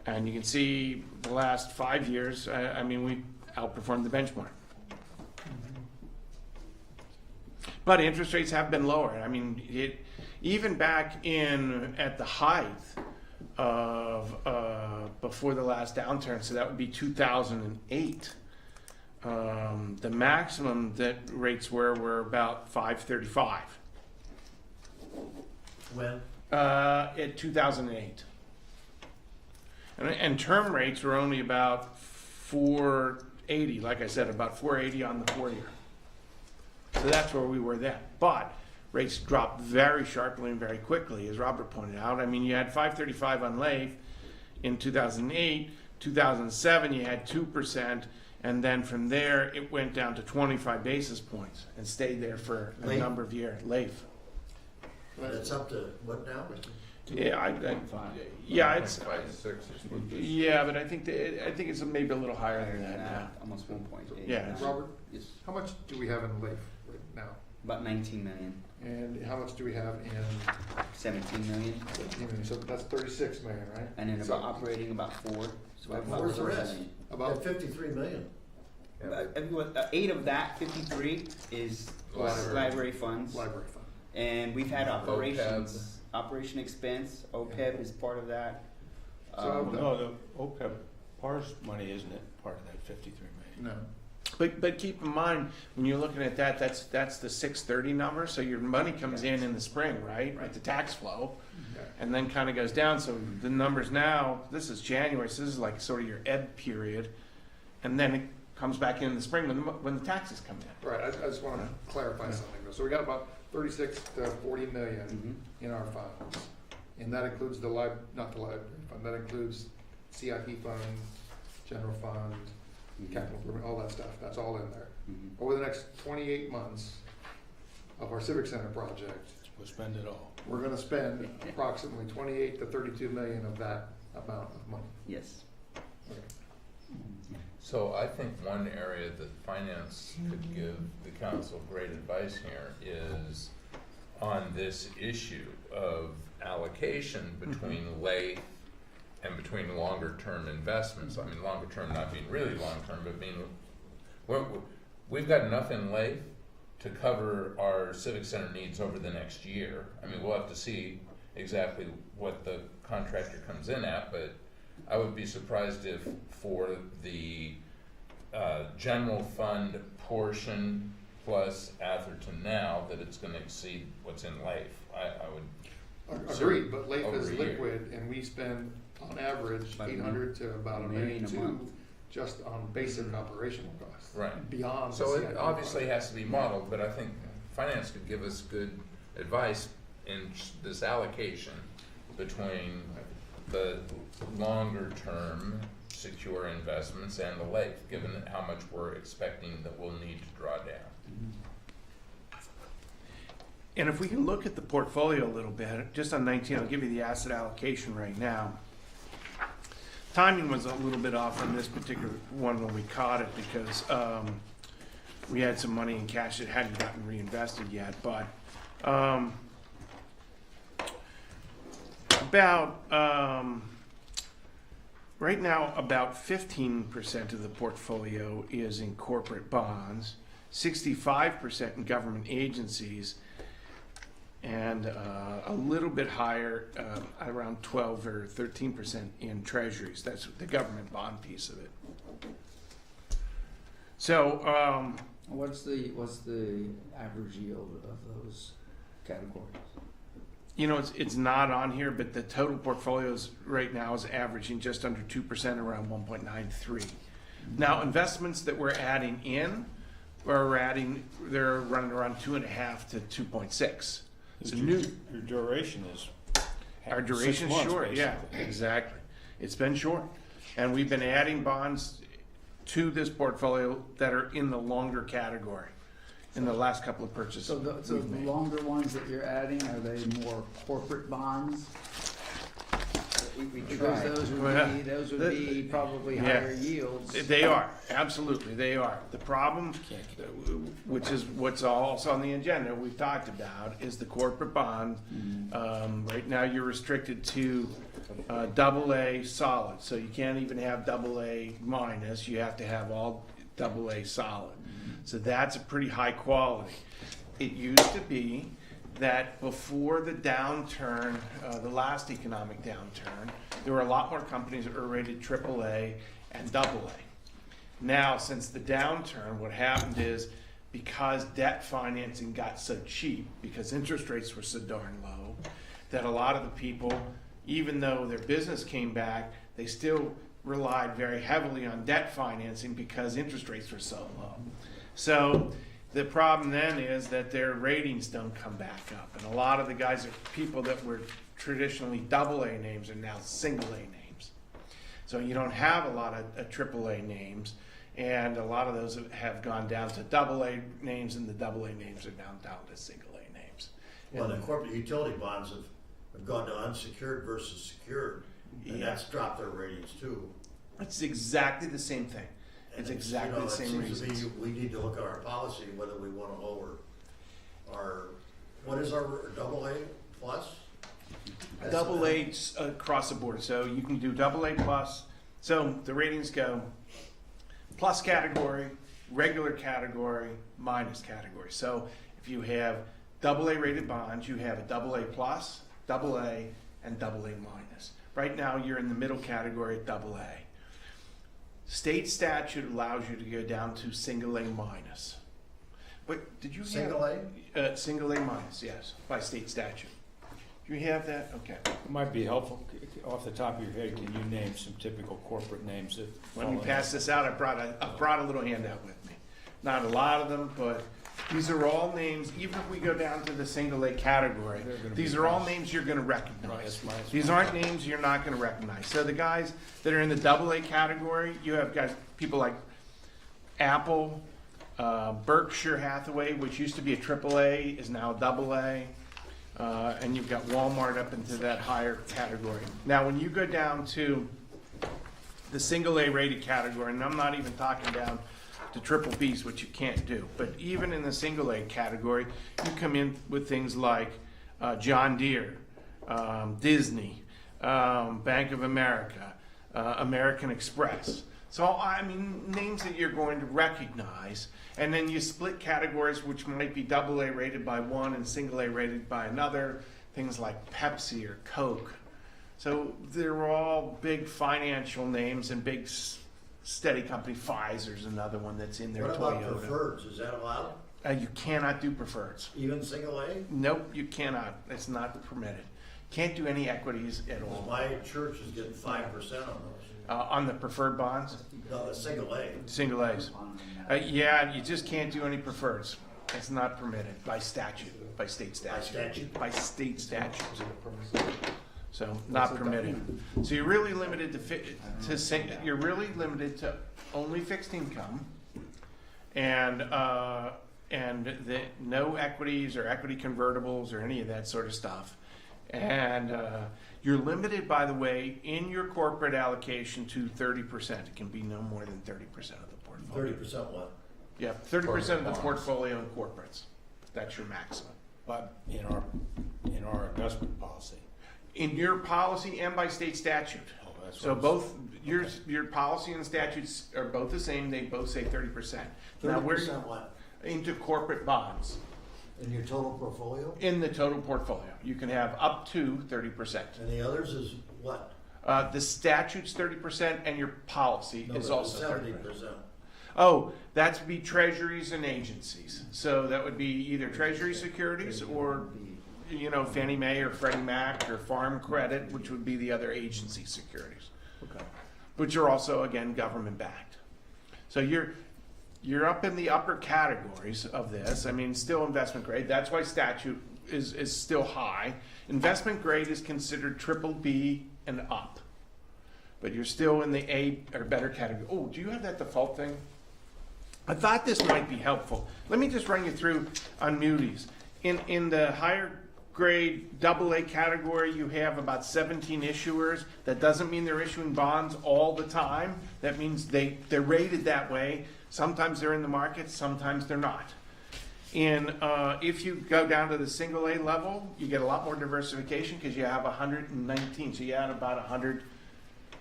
And you can see the last 5 years, we outperformed the benchmark. But interest rates have been lower. Even back at the height of before the last downturn, so that would be 2008. The maximum that rates were about 5.35. When? At 2008. And term rates were only about 4.80, like I said, about 4.80 on the 4 year. So that's where we were then. But rates dropped very sharply and very quickly, as Robert pointed out. You had 5.35 on LAIF in 2008. 2007, you had 2%. And then from there, it went down to 25 basis points and stayed there for a LAIF? number of years. LAIF. That's up to what now? Yeah, yeah, it's 5.6. yeah, but I think it's maybe a little higher than that now. Almost 1.8. Yeah. Robert, Yes, how much do we have in LAIF right now? about 19 million, And how much do we have in 17 million, 15 million? So that's 36 million, right? and then So about operating about 4. So About about Where's the 4 rest? million. About, At 53 million. 8 of that, 53, is library funds. Library fund. And we've had operations, operation expense, OPEB is part of that. So- No, the OPEB PARS money isn't it part of that 53 million? No. But keep in mind, when you're looking at that, that's the 630 number, so your money comes in the spring, right? With the tax flow, Yeah. and then kind of goes down, so the numbers now, this is January, so this is like sort of your ebb period, and then it comes back in the spring when the taxes come in. Right, I just want to clarify something though. So we got about 36 to 40 million Mhm. in our funds. And that includes not the library fund, that includes CIP fund, general fund, capital improvement, all that stuff. That's all in there. Mhm. Over the next 28 months of our Civic Center project, We'll spend it all. we're gonna spend approximately 28 to 32 million of that amount of money. Yes. So I think one area that finance could give the council great advice here is on this issue of allocation between LAIF and between longer-term investments. I mean, longer term not being really long-term, but being, we've got enough in LAIF to cover our Civic Center needs over the next year. I mean, we'll have to see exactly what the contractor comes in at, but I would be surprised if for the general fund portion plus Atherton now, that it's gonna exceed what's in LAIF. I would. Agreed, but LAIF is Over a year. liquid and we spend on average About 800 to about $1 million a $1.2 month. million just on basic operational costs. Right. Beyond the So CIP it obviously fund. has to be modeled, but I think finance could give us good advice in this allocation between the longer term secure investments and the LAIF, given how much we're expecting that we'll need to draw down. And if we can look at the portfolio a little bit, just on 19, I'll give you the asset allocation right now. Timing was a little bit off on this particular one when we caught it because we had some money in cash that hadn't gotten reinvested yet, but right now, about 15% of the portfolio is in corporate bonds, 65% in government agencies, and a little bit higher, around 12 or 13% in treasuries. That's the government bond piece of it. So, What's the average yield of those categories? you know, it's not on here, but the total portfolios right now is averaging just under 2%, around 1.93. Now, investments that we're adding in, they're running around 2.5 to 2.6. So new. Your duration is. Our 6 duration's months, short, yeah, basically. exactly. It's been short. And we've been adding bonds to this portfolio that are in the longer category in the last couple of purchases. So the we've made. longer ones that you're adding, are they more corporate bonds? We Because try. those would be probably Yeah. higher yields. They are, absolutely, they are. The problem, Can't keep it. which is what's also on the agenda, we've talked about, is the corporate bond. Right now, you're restricted to AA solid, so you can't even have AA minus, you have to have all AA solid. So that's a pretty high quality. It used to be that before the downturn, the last economic downturn, there were a lot more companies that were rated AAA and AA. Now, since the downturn, what happened is because debt financing got so cheap, because interest rates were so darn low, that a lot of the people, even though their business came back, they still relied very heavily on debt financing because interest rates were so low. So the problem then is that their ratings don't come back up. And a lot of the guys are people that were traditionally AA names are now single A names. So you don't have a lot of AAA names. And a lot of those have gone down to AA names, and the AA names are now down to single A names. Well, the corporate utility bonds have gone to unsecured versus secured, and Yeah. that's dropped their ratings too. It's exactly the same thing. And It's exactly the same It seems reasons. to me we need to look at our policy, whether we want to lower our, what is our AA plus? Double A across the board, so you can do AA plus. So the ratings go plus category, regular category minus category. So if you have AA rated bonds, you have a AA plus, AA, and AA minus. Right now, you're in the middle category at AA. State statute allows you to go down to single A minus. But did you have Single A? Single A minus, yes, by state statute. Do you have that? Okay. It might be helpful, off the top of your head, can you name some typical corporate names that? Let me pass this out. I brought a little handout with me. Not a lot of them, but these are all names, even if we go down to the single A category, these are all names you're gonna recognize. These aren't names you're not gonna recognize. So the guys that are in the AA category, you have guys, people like Apple, Berkshire Hathaway, which used to be a AAA, is now a AA. And you've got Walmart up into that higher category. Now, when you go down to the single A rated category, and I'm not even talking down to triple Bs, which you can't do, but even in the single A category, you come in with things like John Deere, Disney, Bank of America, American Express. So, I mean, names that you're going to recognize, and then you split categories which might be AA rated by one and single A rated by another, things like Pepsi or Coke. So they're all big financial names and big steady company. Pfizer's another one that's in there. What about Toyota. preferreds? Is that allowed? You cannot do preferreds. Even single A? Nope, you cannot. It's not permitted. Can't do any equities at all. My church is getting 5% on those. On the preferred bonds? No, the single A. Single A's. Yeah, you just can't do any preferreds. It's not permitted by statute, by state statute. statute? By state statute. So not permitted. So you're really limited you're really limited to only fixed income and no equities or equity convertibles or any of that sort of stuff. And you're limited, by the way, in your corporate allocation to 30%. It can be no more than 30% of the portfolio. 30% what? Yeah, 30% of the Bonds. portfolio in corporates. That's your maximum. But in our investment policy. In your policy and by state statute. Oh, that's So what both, your policy and statutes are both the same. They both say 30%. Now, 30% what? into corporate bonds. In your total portfolio? In the total portfolio, you can have up to 30%. And the others is what? The statute's 30% and your policy No, is but also 30%. 70%. Oh, that's be treasuries and agencies. So that would be either treasury securities or, Fannie Mae or Freddie Mac or Farm Credit, which would be the other agency securities. Okay. Which are also, again, government backed. So you're up in the upper categories of this. I mean, still investment grade. That's why statute is still high. Investment grade is considered triple B and up. But you're still in the A or better category. Oh, do you have that default thing? I thought this might be helpful. Let me just run you through on munis. In the higher grade AA category, you have about 17 issuers. That doesn't mean they're issuing bonds all the time. That means they're rated that way. Sometimes they're in the market, sometimes they're not. If you go down to the single A level, you get a lot more diversification because you have 119. So you add about 100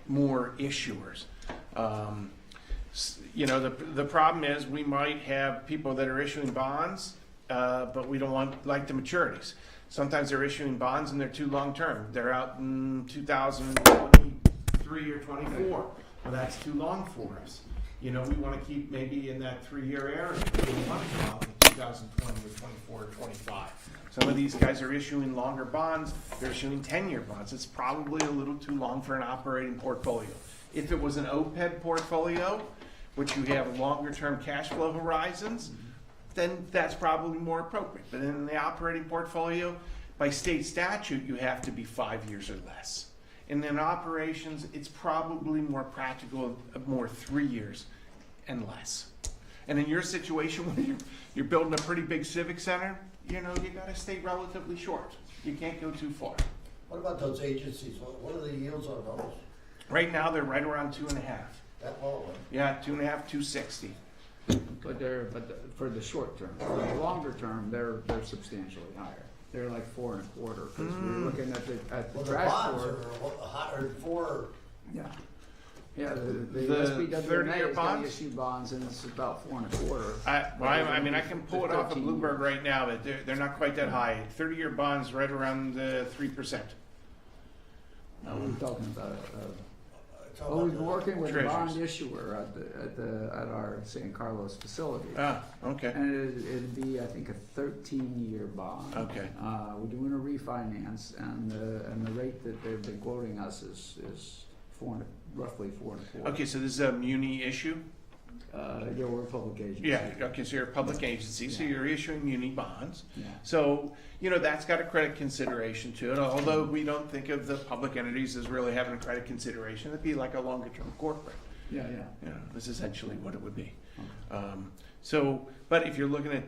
more issuers. The problem is we might have people that are issuing bonds, but we don't like the maturities. Sometimes they're issuing bonds and they're too long term. They're out in 2023 or 24. Well, that's too long for us. We want to keep maybe in that 3-year area. We want to go out in 2020 or 24 or 25. Some of these guys are issuing longer bonds. They're issuing 10-year bonds. It's probably a little too long for an operating portfolio. If it was an OPEB portfolio, which you have longer-term cash flow horizons, then that's probably more appropriate. But in the operating portfolio, by state statute, you have to be 5 years or less. And in operations, it's probably more practical, more 3 years and less. And in your situation, when you're building a pretty big civic center, you got to stay relatively short. You can't go too far. What about those agencies? What are the yields on those? Right now, they're right around 2.5. That low one? Yeah, 2.5, 260. But for the short term. For the longer term, they're substantially higher. They're like 4.25 because we're looking at the Well, the crash bonds board. are 4. Yeah. Yeah, the The SBWMA 30-year is gonna bonds? issue bonds, and it's about 4.25. I mean, I can pull it off of 13 Bloomberg years. right now, but they're not quite that high. 30-year bonds right around 3%. We're talking about, It's well, all we've been about working with a bond Treasuries. issuer at our San Carlos facility. Okay. And it'd be, I think, a 13-year bond. Okay. We're doing a refinance, and the rate that they've been quoting us is roughly 4.25. Okay, so this is a muni issue? Yeah, we're a public agency. Yeah, okay, so you're a public agency, so Yeah. you're issuing muni bonds. Yeah. So, that's got a credit consideration to it, although we don't think of the public entities as really having a credit consideration. It'd be like a longer-term corporate. Yeah. That's essentially what it would be. Okay. But if you're looking at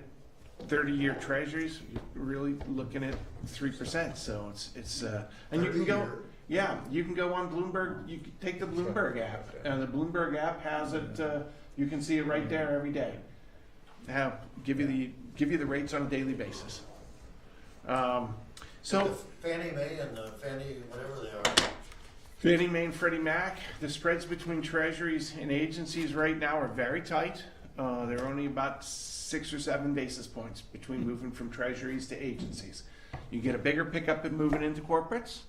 30-year treasuries, you're really looking at 3%, so it's, and you can go, 30-year. yeah, you can go on Bloomberg, you can take the Bloomberg app, and the Bloomberg app has it, you can see it right there every day. Now, give you the rates on a daily basis. So, The Fannie Mae and the Fannie, whatever they are. Fannie Mae and Freddie Mac, the spreads between treasuries and agencies right now are very tight. They're only about 6 or 7 basis points between moving from treasuries to agencies. You get a bigger pickup in moving into corporates.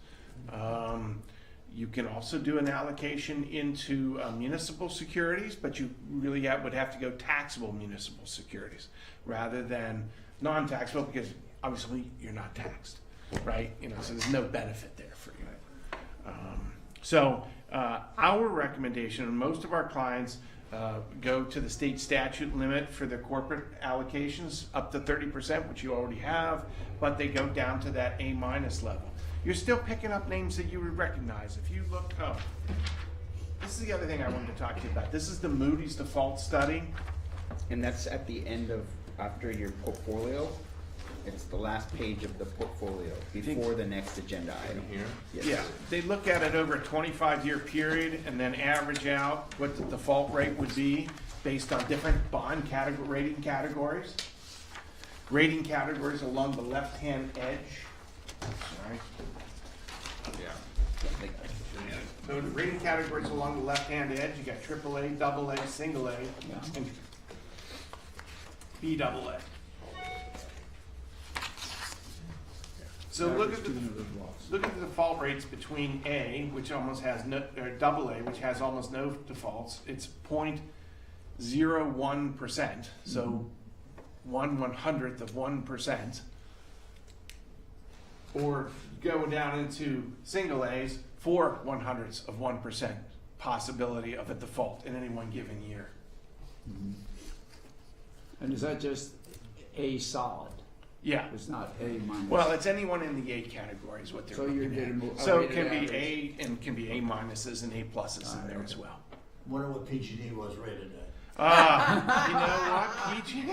You can also do an allocation into municipal securities, but you really would have to go taxable municipal securities rather than non-taxable, because obviously you're not taxed, right? So there's no benefit there for you. Our recommendation, and most of our clients go to the state statute limit for their corporate allocations up to 30%, which you already have, but they go down to that A- level. You're still picking up names that you would recognize. If you look up, this is the other thing I wanted to talk to you about. This is the Moody's default study. And that's at the end of, after your portfolio? It's the last page of the portfolio, before the next agenda item. Here? Yes. Yeah, they look at it over a 25-year period and then average out what the default rate would be based on different bond rating categories. Rating categories along the left-hand edge. Sorry. Yeah. So the rating categories along the left-hand edge, you got AAA, AA, single A, and BAA. So look at the default rates between A, which almost has no, or AA, which has almost no defaults. It's 0.01%, so 1/100th of 1%. Or go down into single A's, 4/100ths of 1% possibility of a default in any one given year. And is that just A solid? Yeah. It's not A minus? Well, it's anyone in the A category is what they're So you're looking getting at. a So it weighted can be average. A and can be A minuses and A pluses in there as well. Wonder what PG&E was rated at. You know what, PG?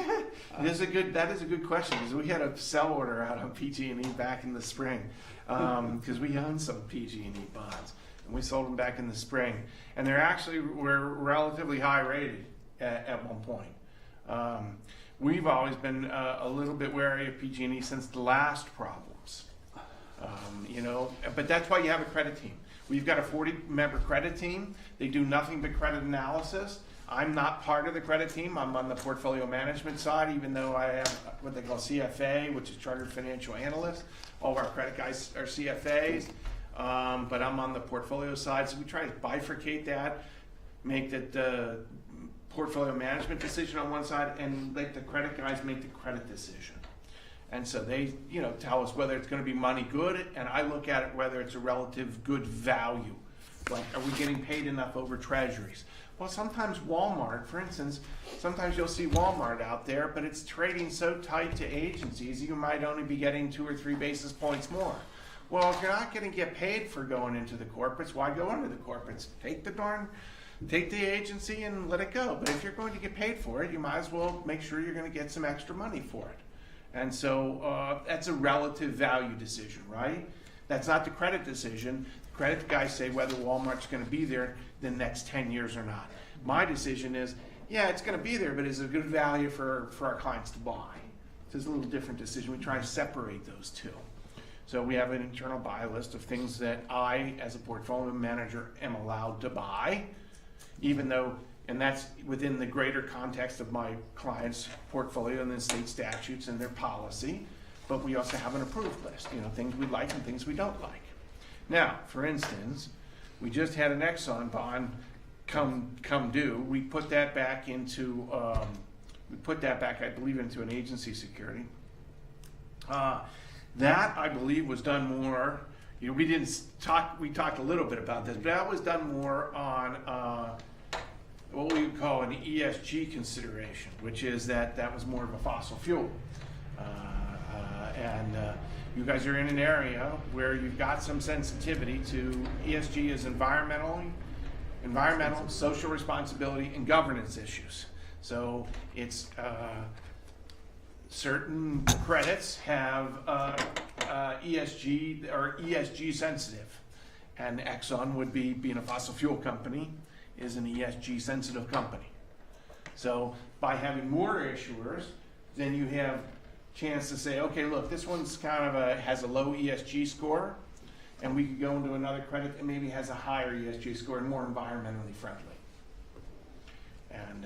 That is a good question, because we had a sell order out on PG&E back in the spring, because we own some PG&E bonds, and we sold them back in the spring, and they're actually were relatively high rated at one point. We've always been a little bit wary of PG&E since the last problems, but that's why you have a credit team. We've got a 40-member credit team. They do nothing but credit analysis. I'm not part of the credit team. I'm on the portfolio management side, even though I have what they call CFA, which is Chartered Financial Analyst. All of our credit guys are CFAs, but I'm on the portfolio side. So we try to bifurcate that, make the portfolio management decision on one side, and let the credit guys make the credit decision. And so they, tell us whether it's going to be money good, and I look at it whether it's a relative good value. Like, are we getting paid enough over treasuries? Well, sometimes Walmart, for instance, sometimes you'll see Walmart out there, but it's trading so tight to agencies, you might only be getting 2 or 3 basis points more. Well, if you're not going to get paid for going into the corporates, why go into the corporates? Take the agency and let it go. But if you're going to get paid for it, you might as well make sure you're going to get some extra money for it. And so that's a relative value decision, right? That's not the credit decision. The credit guys say whether Walmart's going to be there the next 10 years or not. My decision is, yeah, it's going to be there, but is it a good value for our clients to buy? So it's a little different decision. We try to separate those two. So we have an internal buy list of things that I, as a portfolio manager, am allowed to buy. even though, and that's within the greater context of my client's portfolio and the state statutes and their policy, but we also have an approved list, things we like and things we don't like. Now, for instance, we just had an Exxon bond come due. We put that back into, I believe, into an agency security. That, I believe, was done more, we talked a little bit about this, but that was done more on what we would call an ESG consideration, which is that was more of a fossil fuel. And you guys are in an area where you've got some sensitivity to ESG as environmental, social responsibility, and governance issues. So it's certain credits have ESG or ESG sensitive, and Exxon would be, being a fossil fuel company, is an ESG sensitive company. So by having more issuers, then you have chance to say, okay, look, this one's kind of has a low ESG score, and we could go into another credit that maybe has a higher ESG score and more environmentally friendly. And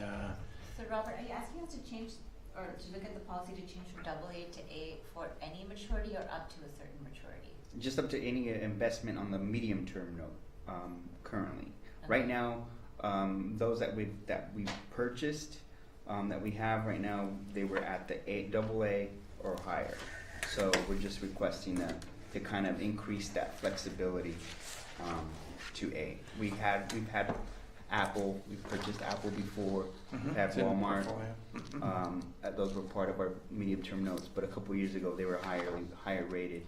So Robert, are you asking us to change, or to look at the policy to change from AA to A for any maturity or up to a certain maturity? Just up to any investment on the medium-term note currently. Okay. Right now, those that we've purchased, that we have right now, they were at the AA or higher. So we're just requesting that to kind of increase that flexibility to A. We've had Apple. We've purchased Apple before. We've had Walmart. Those were part of our medium-term notes. But a couple years ago, they were higher rated.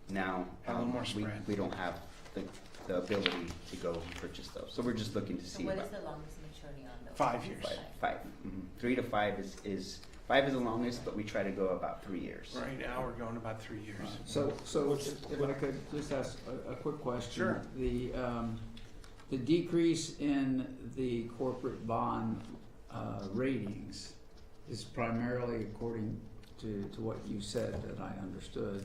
Now a little more spread. we don't have the ability to go and purchase those. So we're just looking to So see. what is the longest maturity on those? 5 years. Five. 3 to 5 is 5 is the longest, but we try to go about 3 years. Right now, we're going about 3 years. So if I could just ask a quick question. Sure. The decrease in the corporate bond ratings is primarily, according to what you said that I understood,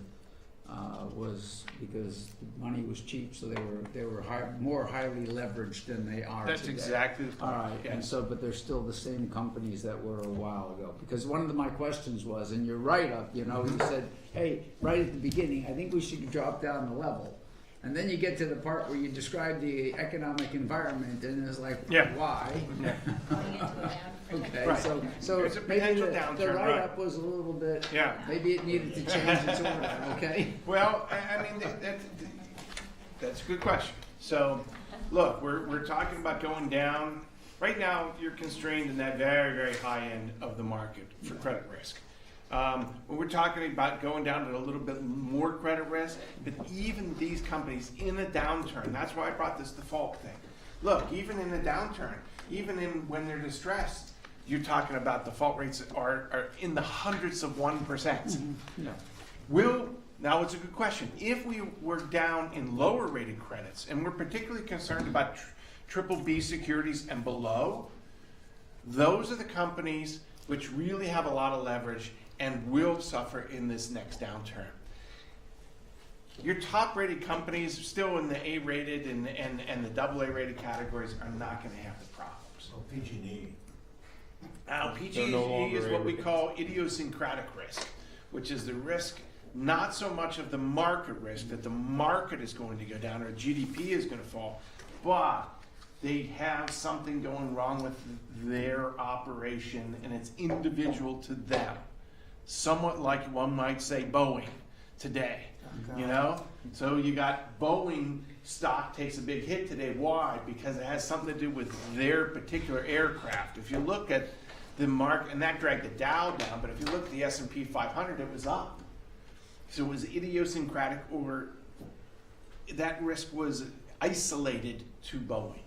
was because the money was cheap, so they were more highly leveraged than they are That's today. exactly the point. All right, and Yes. so, but they're still the same companies that were a while ago. Because one of my questions was, in your write-up, you said, hey, right at the beginning, I think we should drop down the level. And then you get to the part where you describe the economic environment, and it's like, Yeah. why? Going into a down. Okay, Right. so There's a maybe potential the downturn, write-up was a little bit, Yeah. maybe it needed to change its order, okay? Well, I mean, that's a good question. So, look, we're talking about going down. Right now, you're constrained in that very, very high end of the market for credit risk. When we're talking about going down to a little bit more credit risk, but even these companies in a downturn, that's why I brought this default thing. Look, even in a downturn, even when they're distressed, you're talking about default rates are in the hundreds of 1%. Now it's a good question. If we were down in lower rated credits, and we're particularly concerned about triple B securities and below, those are the companies which really have a lot of leverage and will suffer in this next downturn. Your top rated companies still in the A rated and the AA rated categories are not going to have the problems. So PG&E. Now, They're no PG&E longer is what we A-rated. call idiosyncratic risk, which is the risk not so much of the market risk that the market is going to go down or GDP is going to fall, but they have something going wrong with their operation and it's individual to them. Somewhat like one might say Boeing today, So you got Boeing stock takes a big hit today. Why? Because it has something to do with their particular aircraft. If you look at the market, and that dragged the Dow down, but if you look at the S&P 500, it was up. So it was idiosyncratic, or that risk was isolated to Boeing.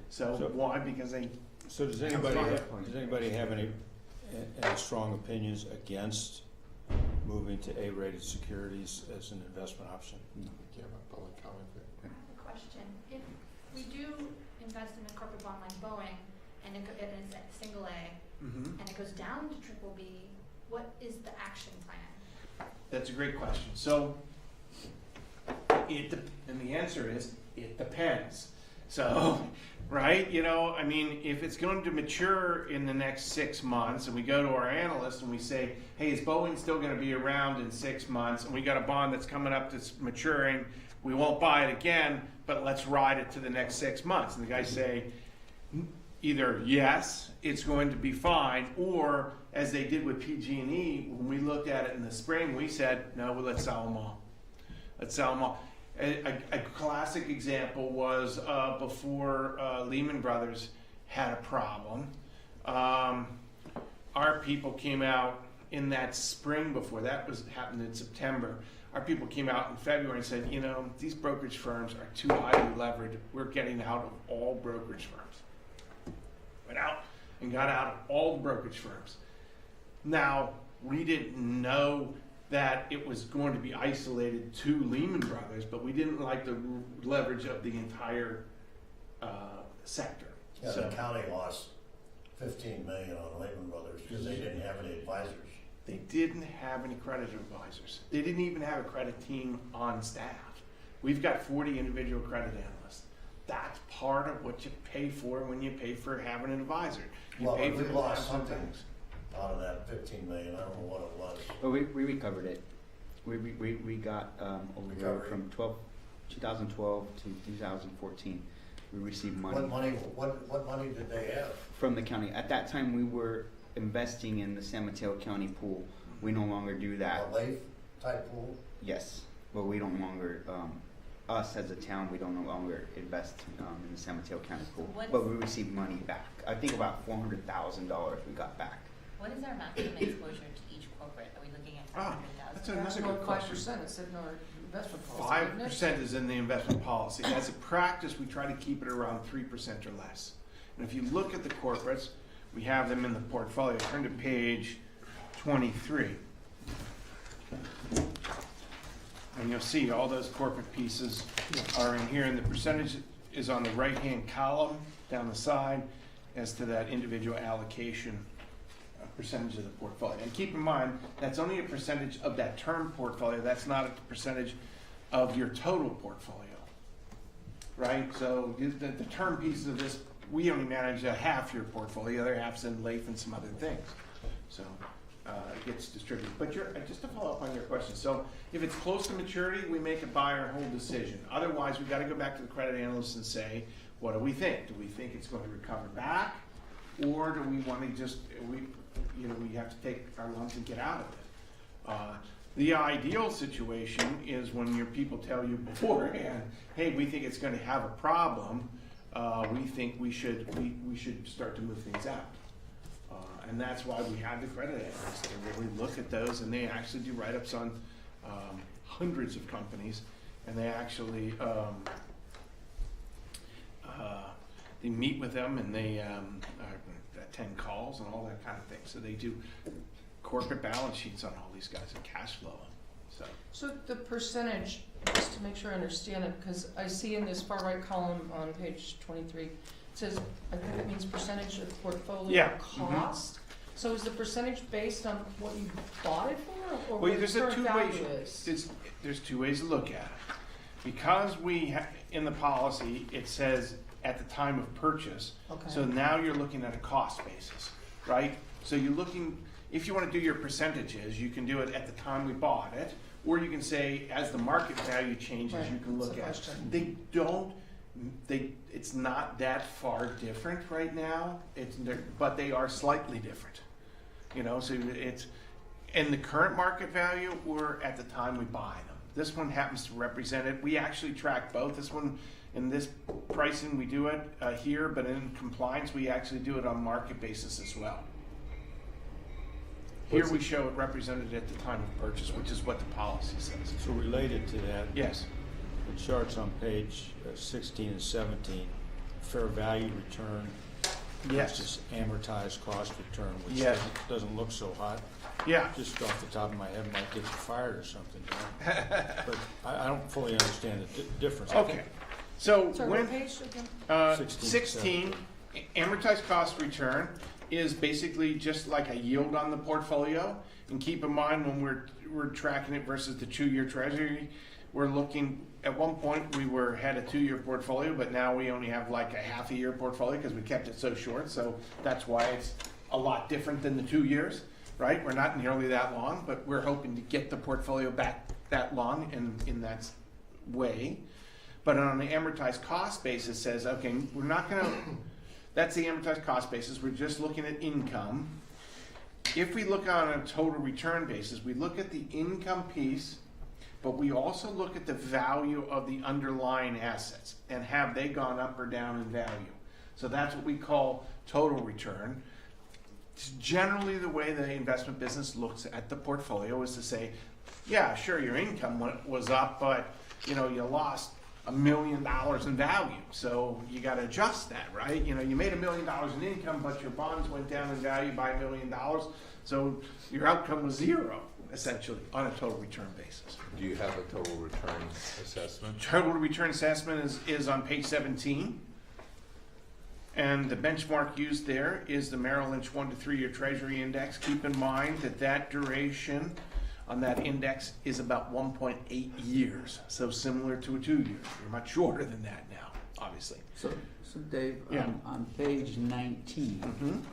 So why? Because they. So does anybody have any strong opinions against moving to A-rated securities as an investment option? Yeah, my public comment there. I have a question. If we do invest in a corporate bond like Boeing, and it's at single A, Mm-hmm. and it goes down to triple B, what is the action plan? That's a great question. So, and the answer is, it depends. So, right? You know, I mean, if it's going to mature in the next 6 months, and we go to our analyst and we say, hey, is Boeing still going to be around in 6 months? And we got a bond that's coming up that's maturing, we won't buy it again, but let's ride it to the next 6 months. And the guys say, either yes, it's going to be fine, or as they did with PG&E, when we looked at it in the spring, we said, no, well, let's sell them all. Let's sell them all. A classic example was before Lehman Brothers had a problem. Our people came out in that spring before, that was happened in September. Our people came out in February and said, you know, these brokerage firms are too highly levered. We're getting out of all brokerage firms. Went out and got out of all the brokerage firms. Now, we didn't know that it was going to be isolated to Lehman Brothers, but we didn't like the leverage of the entire sector. Yeah, So the county lost 15 million on Lehman Brothers because they didn't have any advisors. they didn't have any credit advisors. They didn't even have a credit team on staff. We've got 40 individual credit analysts. That's part of what you pay for when you pay for having an advisor. You Well, pay but for we the lost some something things. out of that 15 million, I don't know what it was. But we recovered it. We got, over Recovery. from 2012 to 2014, we received money. What money did they have? From the county. At that time, we were investing in the San Mateo County pool. We no longer do that. A Leif type pool? Yes, but we don't longer, us as a town, we don't no longer invest in the San Mateo County pool. What But is- we receive money back. I think about $400,000 we got back. What is our maximum exposure to each corporate? Are we looking at Ah, 500,000? that's That's another not good 5%, question. it's in our investment policy, isn't it? 5% is in the investment policy. As a practice, we try to keep it around 3% or less. And if you look at the corporates, we have them in the portfolio. Turn to page 23. And you'll see all those corporate pieces are in here, and the percentage is on the right-hand column down the side as to that individual allocation percentage of the portfolio. And keep in mind, that's only a percentage of that term portfolio. That's not a percentage of your total portfolio, right? So the term pieces of this, we only manage a half your portfolio, the other half's in Leif and some other things. So it gets distributed. But just to follow up on your question, so if it's close to maturity, we make a buy or hold decision. Otherwise, we've got to go back to the credit analyst and say, what do we think? Do we think it's going to recover back? Or do we want to just, we have to take our lumps and get out of it? The ideal situation is when your people tell you beforehand, hey, we think it's going to have a problem. We think we should start to move things out. And that's why we have the credit analysts to really look at those, and they actually do write-ups on hundreds of companies, and they actually they meet with them, and they attend calls and all that kind of thing. So they do corporate balance sheets on all these guys and cash flow. So the percentage, just to make sure I understand it, because I see in this far right column on page 23, it says, I think it means percentage of portfolio Yeah. cost. So is the percentage based on what you bought it for, or Well, what there's the a current two value ways. is? There's two ways to look at it. Because in the policy, it says at the time of purchase. Okay. So now you're looking at a cost basis, right? So you're looking, if you want to do your percentages, you can do it at the time we bought it, or you can say as the market value changes, Right, you can look that's at the it. It's not that far different right now. But they are slightly different. So it's in the current market value or at the time we buy them. This one happens to represent it. We actually track both. This one, in this pricing, we do it here, but in compliance, we actually do it on market basis as well. Here we show it represented at the time of purchase, which is what the policy says. So related to that, Yes. the charts on page 16 and 17, fair value return Yes. versus amortized cost return, which Yes. doesn't look so hot. Yeah. Just off the top of my head, might get you fired or something. But I don't fully understand the difference. Okay. So Sorry, when what page again? 16, amortized cost return is basically just like a yield on the portfolio. And keep in mind when we're tracking it versus the 2-year treasury, we're looking, at one point, had a 2-year portfolio, but now we only have like a half a year portfolio because we kept it so short. So that's why it's a lot different than the 2 years, right? We're not nearly that long, but we're hoping to get the portfolio back that long in that way. But on the amortized cost basis says, okay, we're not gonna, that's the amortized cost basis, we're just looking at income. If we look on a total return basis, we look at the income piece, but we also look at the value of the underlying assets and have they gone up or down in value. So that's what we call total return. It's generally the way the investment business looks at the portfolio is to say, yeah, sure, your income was up, but you lost $1 million in value. So you got to adjust that, right? You made $1 million in income, but your bonds went down in value by $1 million. So your outcome was zero, essentially, on a total return basis. Do you have a total return assessment? Total return assessment is on page 17. And the benchmark used there is the Merrill Lynch 1 to 3 year Treasury Index. Keep in mind that duration on that index is about 1.8 years. So similar to a 2 year. You're much shorter than that now, obviously. So Dave, Yeah. on page 19,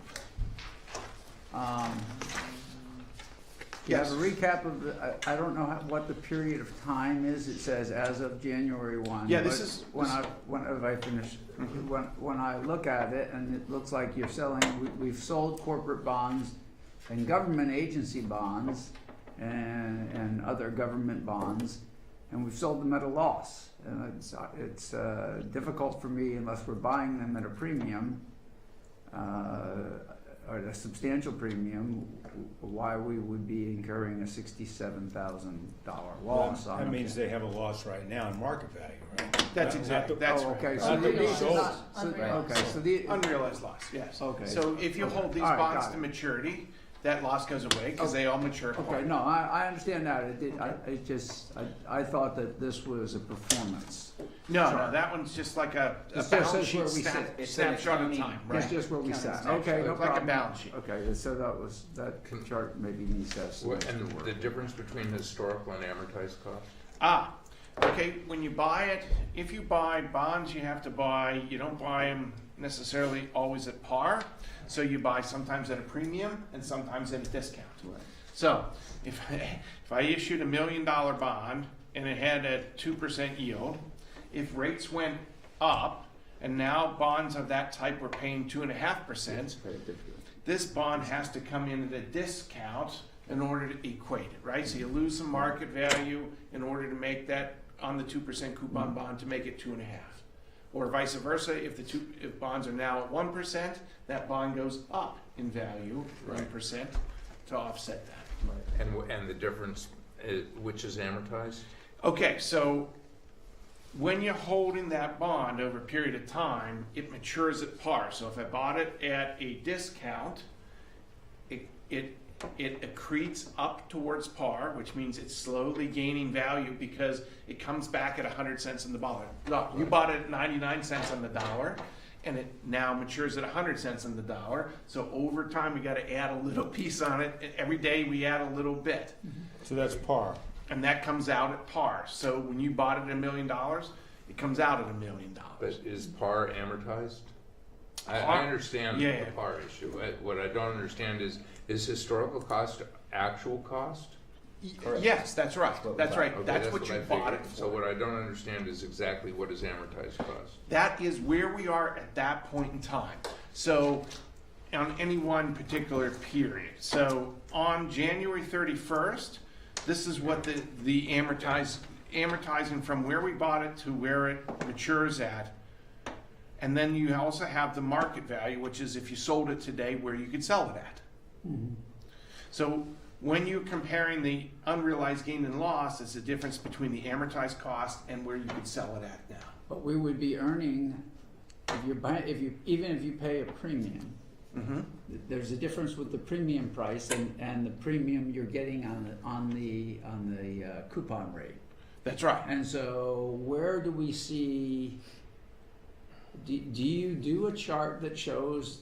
you have a recap of I don't know what the period of time is. It says as of January 1. Yeah, when I finish, when I look at it, and it looks like you're selling, we've sold corporate bonds and government agency bonds and other government bonds, and we've sold them at a loss. And it's difficult for me, unless we're buying them at a premium, or a substantial premium, why we would be incurring a $67,000 loss on That it. means they have a loss right now in market value, right? That's exactly, that's Oh, right. okay, Not so that we these sold. are not, okay, so the, Unrealized loss, yes. Okay. So if you hold these All right, bonds got to it. maturity, that loss goes away because they all mature at par. okay, no, I understand that. I thought that this was a performance. No, Sorry. that one's just like a It just balance says sheet where we sit. It's snapshot of an time, That's right? just where we sat. Snapshot. Okay, no It's like a problem. balance sheet. Okay, so that chart maybe needs to have some What, extra and work. the difference between historical and amortized cost? Okay, when you buy it, if you buy bonds, you don't buy them necessarily always at par. So you buy sometimes at a premium and sometimes at a discount. Right. So if I issued $1 million bond and it had a 2% yield, if rates went up and now bonds of that type were paying 2.5%, this bond has to come in at a discount in order to equate it, right? So you lose some market value in order to make that on the 2% coupon bond to make it 2.5. Or vice versa, if bonds are now at 1%, that bond goes up in value, 1%, to offset that. And the difference, which is amortized? Okay, so when you're holding that bond over a period of time, it matures at par. So if I bought it at a discount, it accretes up towards par, which means it's slowly gaining value because it comes back at 100 cents on the dollar. Look, you bought it at 99 cents on the dollar, and it now matures at 100 cents on the dollar. So over time, we got to add a little piece on it. Every day we add a little bit. So that's par. And that comes out at par. So when you bought it at $1 million, it comes out at $1 million. But is par amortized? I Par- understand yeah. the par issue. What I don't understand is historical cost actual cost? Yes, that's right. That's right. Okay, That's what you I bought it figured. for. So what I don't understand is exactly what is amortized cost. That is where we are at that point in time. So on any one particular period. So on January 31st, this is what the amortizing from where we bought it to where it matures at. And then you also have the market value, which is if you sold it today, where you could sell it at. So when you're comparing the unrealized gain and loss, it's the difference between the amortized cost and where you could sell it at now. But we would be earning, even if you pay a premium, there's a difference with the premium price and the premium you're getting on the coupon rate. That's right. And so where do we see, do you do a chart that shows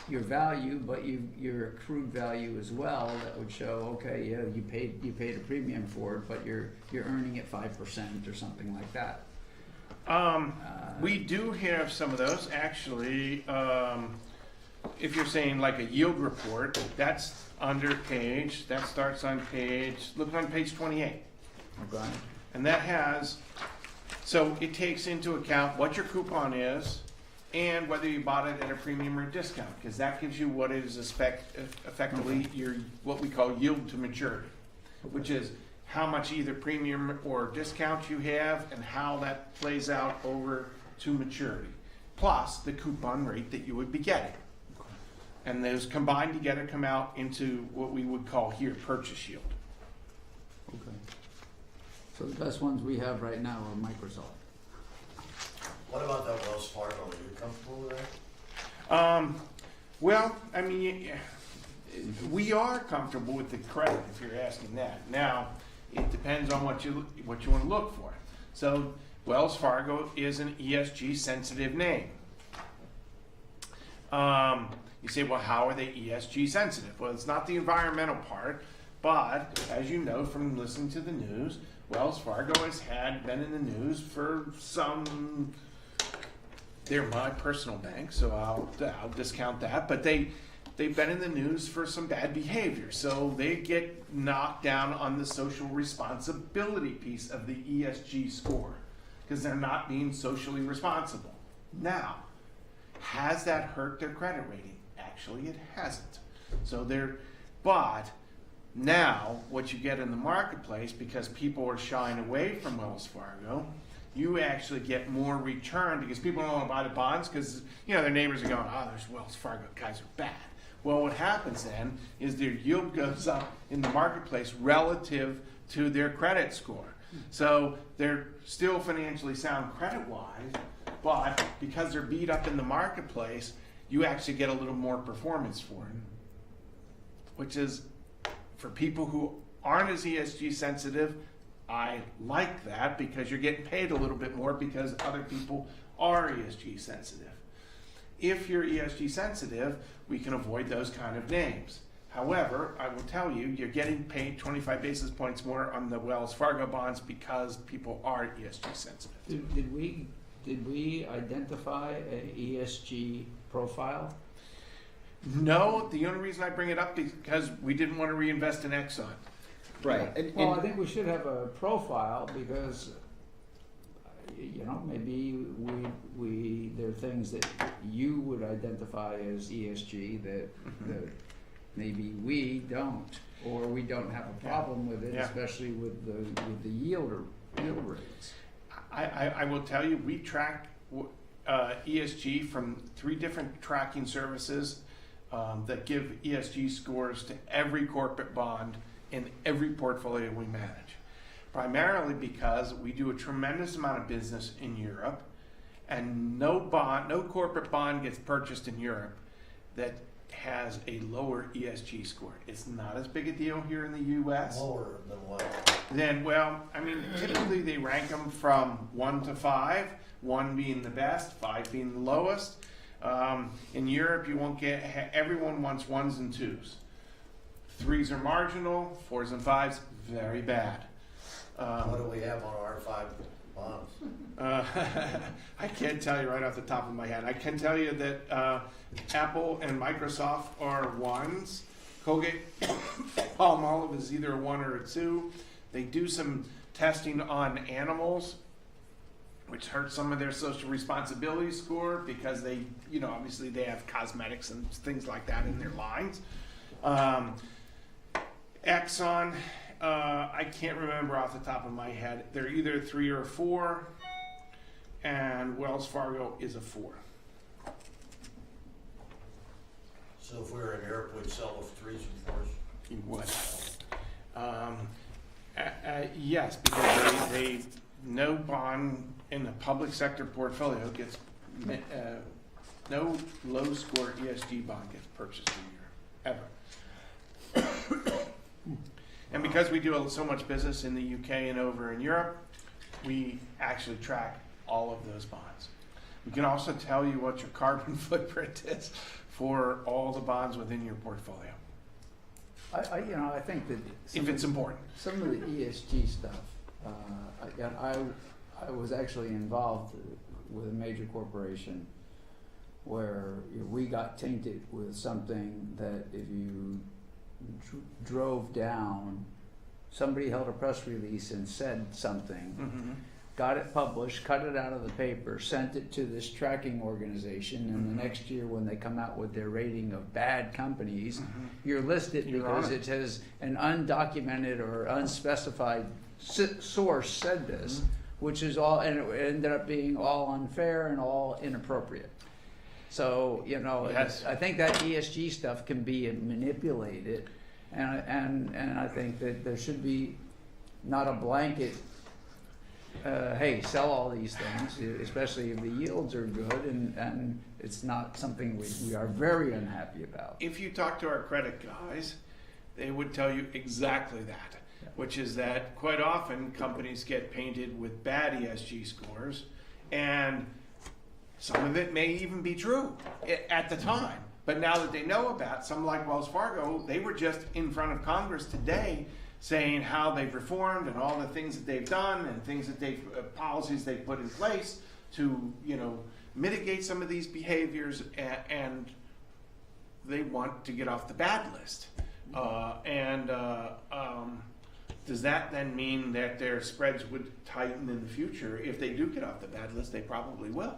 your value, but your accrued value as well, that would show, okay, yeah, you paid a premium for it, but you're earning it 5% or something like that. We do have some of those, actually. If you're saying like a yield report, that's under page, that starts on page, look on page 28. Okay. And that has, so it takes into account what your coupon is and whether you bought it at a premium or a discount, because that gives you what is effectively your, what we call yield to maturity, which is how much either premium or discount you have and how that plays out over to maturity, plus the coupon rate that you would be getting. And those combined together come out into what we would call here purchase yield. Okay. So the best ones we have right now are Microsoft. What about that Wells Fargo? Are you comfortable with that? Well, I mean, we are comfortable with the credit if you're asking that. Now, it depends on what you want to look for. So Wells Fargo is an ESG sensitive name. You say, well, how are they ESG sensitive? Well, it's not the environmental part, but as you know from listening to the news, Wells Fargo has been in the news for some. They're my personal bank, so I'll discount that. But they've been in the news for some bad behavior, so they get knocked down on the social responsibility piece of the ESG score because they're not being socially responsible. Now, has that hurt their credit rating? Actually, it hasn't. But now what you get in the marketplace, because people are shying away from Wells Fargo, you actually get more return because people don't want to buy the bonds because their neighbors are going, oh, there's Wells Fargo guys are bad. Well, what happens then is their yield goes up in the marketplace relative to their credit score. So they're still financially sound credit-wise, but because they're beat up in the marketplace, you actually get a little more performance for it, which is, for people who aren't as ESG sensitive, I like that because you're getting paid a little bit more because other people are ESG sensitive. If you're ESG sensitive, we can avoid those kind of names. However, I will tell you, you're getting paid 25 basis points more on the Wells Fargo bonds because people are ESG sensitive. Did we identify an ESG profile? No, the only reason I bring it up is because we didn't want to reinvest in Exxon. Right. Well, I think we should have a profile because, maybe there are things that you would identify as ESG that maybe we don't, or we don't have a problem with it, especially with the yield rates. I will tell you, we track ESG from 3 different tracking services that give ESG scores to every corporate bond in every portfolio we manage. Primarily because we do a tremendous amount of business in Europe, and no corporate bond gets purchased in Europe that has a lower ESG score. It's not as big a deal here in the U.S. Lower than what? Typically they rank them from 1 to 5, 1 being the best, 5 being the lowest. In Europe, you won't get, everyone wants 1s and 2s. 3s are marginal, 4s and 5s, very bad. What do we have on our 5 bonds? I can't tell you right off the top of my head. I can tell you that Apple and Microsoft are 1s. Colgate Palmolive is either a 1 or a 2. They do some testing on animals, which hurts some of their social responsibility score because they, obviously they have cosmetics and things like that in their lines. Exxon, I can't remember off the top of my head. They're either 3 or 4, and Wells Fargo is a 4. So if we were in Europe, we'd sell the 3s and 4s? You would. Yes, because they no bond in the public sector portfolio gets, no low score ESG bond gets purchased a year, ever. And because we do so much business in the UK and over in Europe, we actually track all of those bonds. We can also tell you what your carbon footprint is for all the bonds within your portfolio, I think that. if it's important. Some of the ESG stuff, I was actually involved with a major corporation where we got tainted with something that if you drove down, somebody held a press release and said something, Mm-hmm. got it published, cut it out of the paper, sent it to this tracking organization, and the next year when they come out with their rating of bad companies, you're listed You're on because it. it has an undocumented or unspecified source said this, which is all, and it ended up being all unfair and all inappropriate. So, Yes. I think that ESG stuff can be manipulated, and I think that there should be not a blanket, hey, sell all these things, especially if the yields are good and it's not something we are very unhappy about. If you talk to our credit guys, they would tell you exactly that, which is that quite often companies get painted with bad ESG scores, and some of it may even be true at the time. But now that they know about, some like Wells Fargo, they were just in front of Congress today saying how they've reformed and all the things that they've done and things that they've, policies they've put in place to, mitigate some of these behaviors, and they want to get off the bad list. Does that then mean that their spreads would tighten in the future? If they do get off the bad list, they probably will.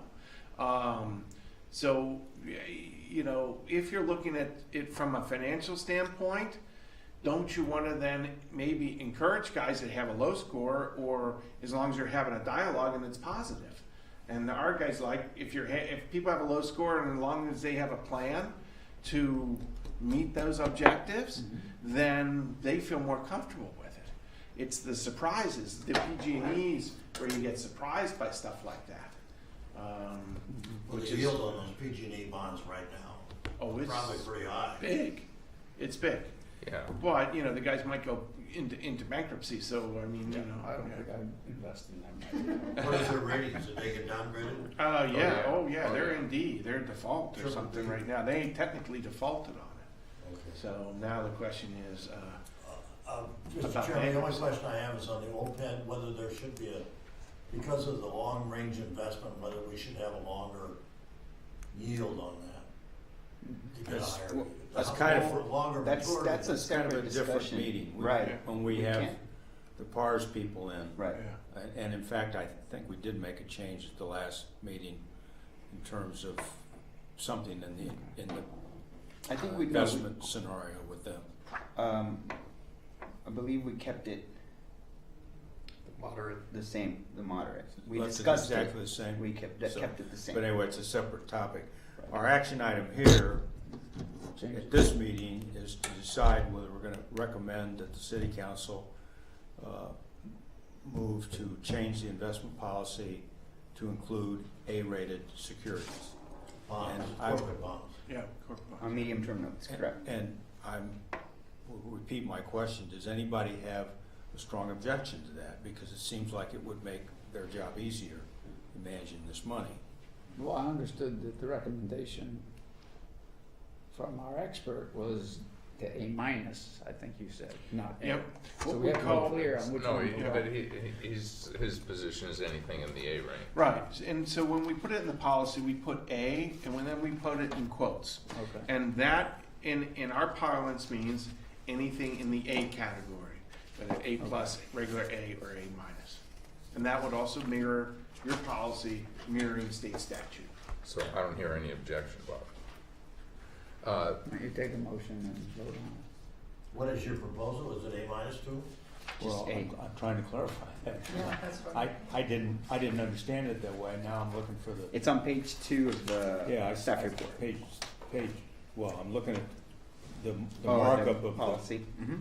So, if you're looking at it from a financial standpoint, don't you want to then maybe encourage guys that have a low score, or as long as you're having a dialogue and it's positive? And our guys like, if people have a low score and as long as they have a plan to meet those objectives, then they feel more comfortable with it. It's the surprises, the PG&Es, where you get surprised by stuff like that. Well, the yield on those PG&E bonds right now, Oh, it's probably pretty high. big. It's big. Yeah. But, the guys might go into bankruptcy, so, I don't think I'd invest in them right now. What is their ratings? Did they get downgraded? Yeah, Oh, they're yeah. in D, they're default or Triple something D. right now. They ain't technically defaulted on it. Okay. So now the question is, Mr. About Chairman, the only bankruptcy. question I have is on the OPEB, whether there should be because of the long-range investment, whether we should have a longer yield on that. To get a That's- higher. well, that's kind of- Longer That's maturity. a separate discussion. meeting. We- Right. When we We have can't. the PARS people in. Right. And in fact, I think we did make a change at the last meeting in terms of something in the I think investment scenario with them. I believe we kept it Moderate. the same, the moderate. We Left it discussed exactly the same. We kept So- it the same. But anyway, it's a separate topic. Right. Our action item here Change at it. this meeting is to decide whether we're gonna recommend that the city council move to change the investment policy to include A-rated securities. Bonds, And I- corporate bonds. yeah, corporate bonds. On medium-term notes, correct. And will repeat my question, does anybody have a strong objection to that? Because it seems like it would make their job easier in managing this money. Well, I understood that the recommendation from our expert was the A minus, I think you said, not A. Yep. So What we we have to call- be clear on which No, one. but his position is anything in the A range. Right, and so when we put it in the policy, we put A, and then we put it in quotes. Okay. And that, in our parlance, means anything in the A category, whether A plus, regular A, or A minus. And that would also mirror your policy, mirroring state statute. So I don't hear any objection, Bob. Why don't you take a motion and vote on What is your proposal? Is it A minus two? Just Well, A. I'm trying to clarify that. Yeah, that's fine. I didn't understand it that way. Now I'm looking for the, It's on page 2 of the yeah, staff report. Page, well, I'm looking at the Oh, markup the of policy. Mhm.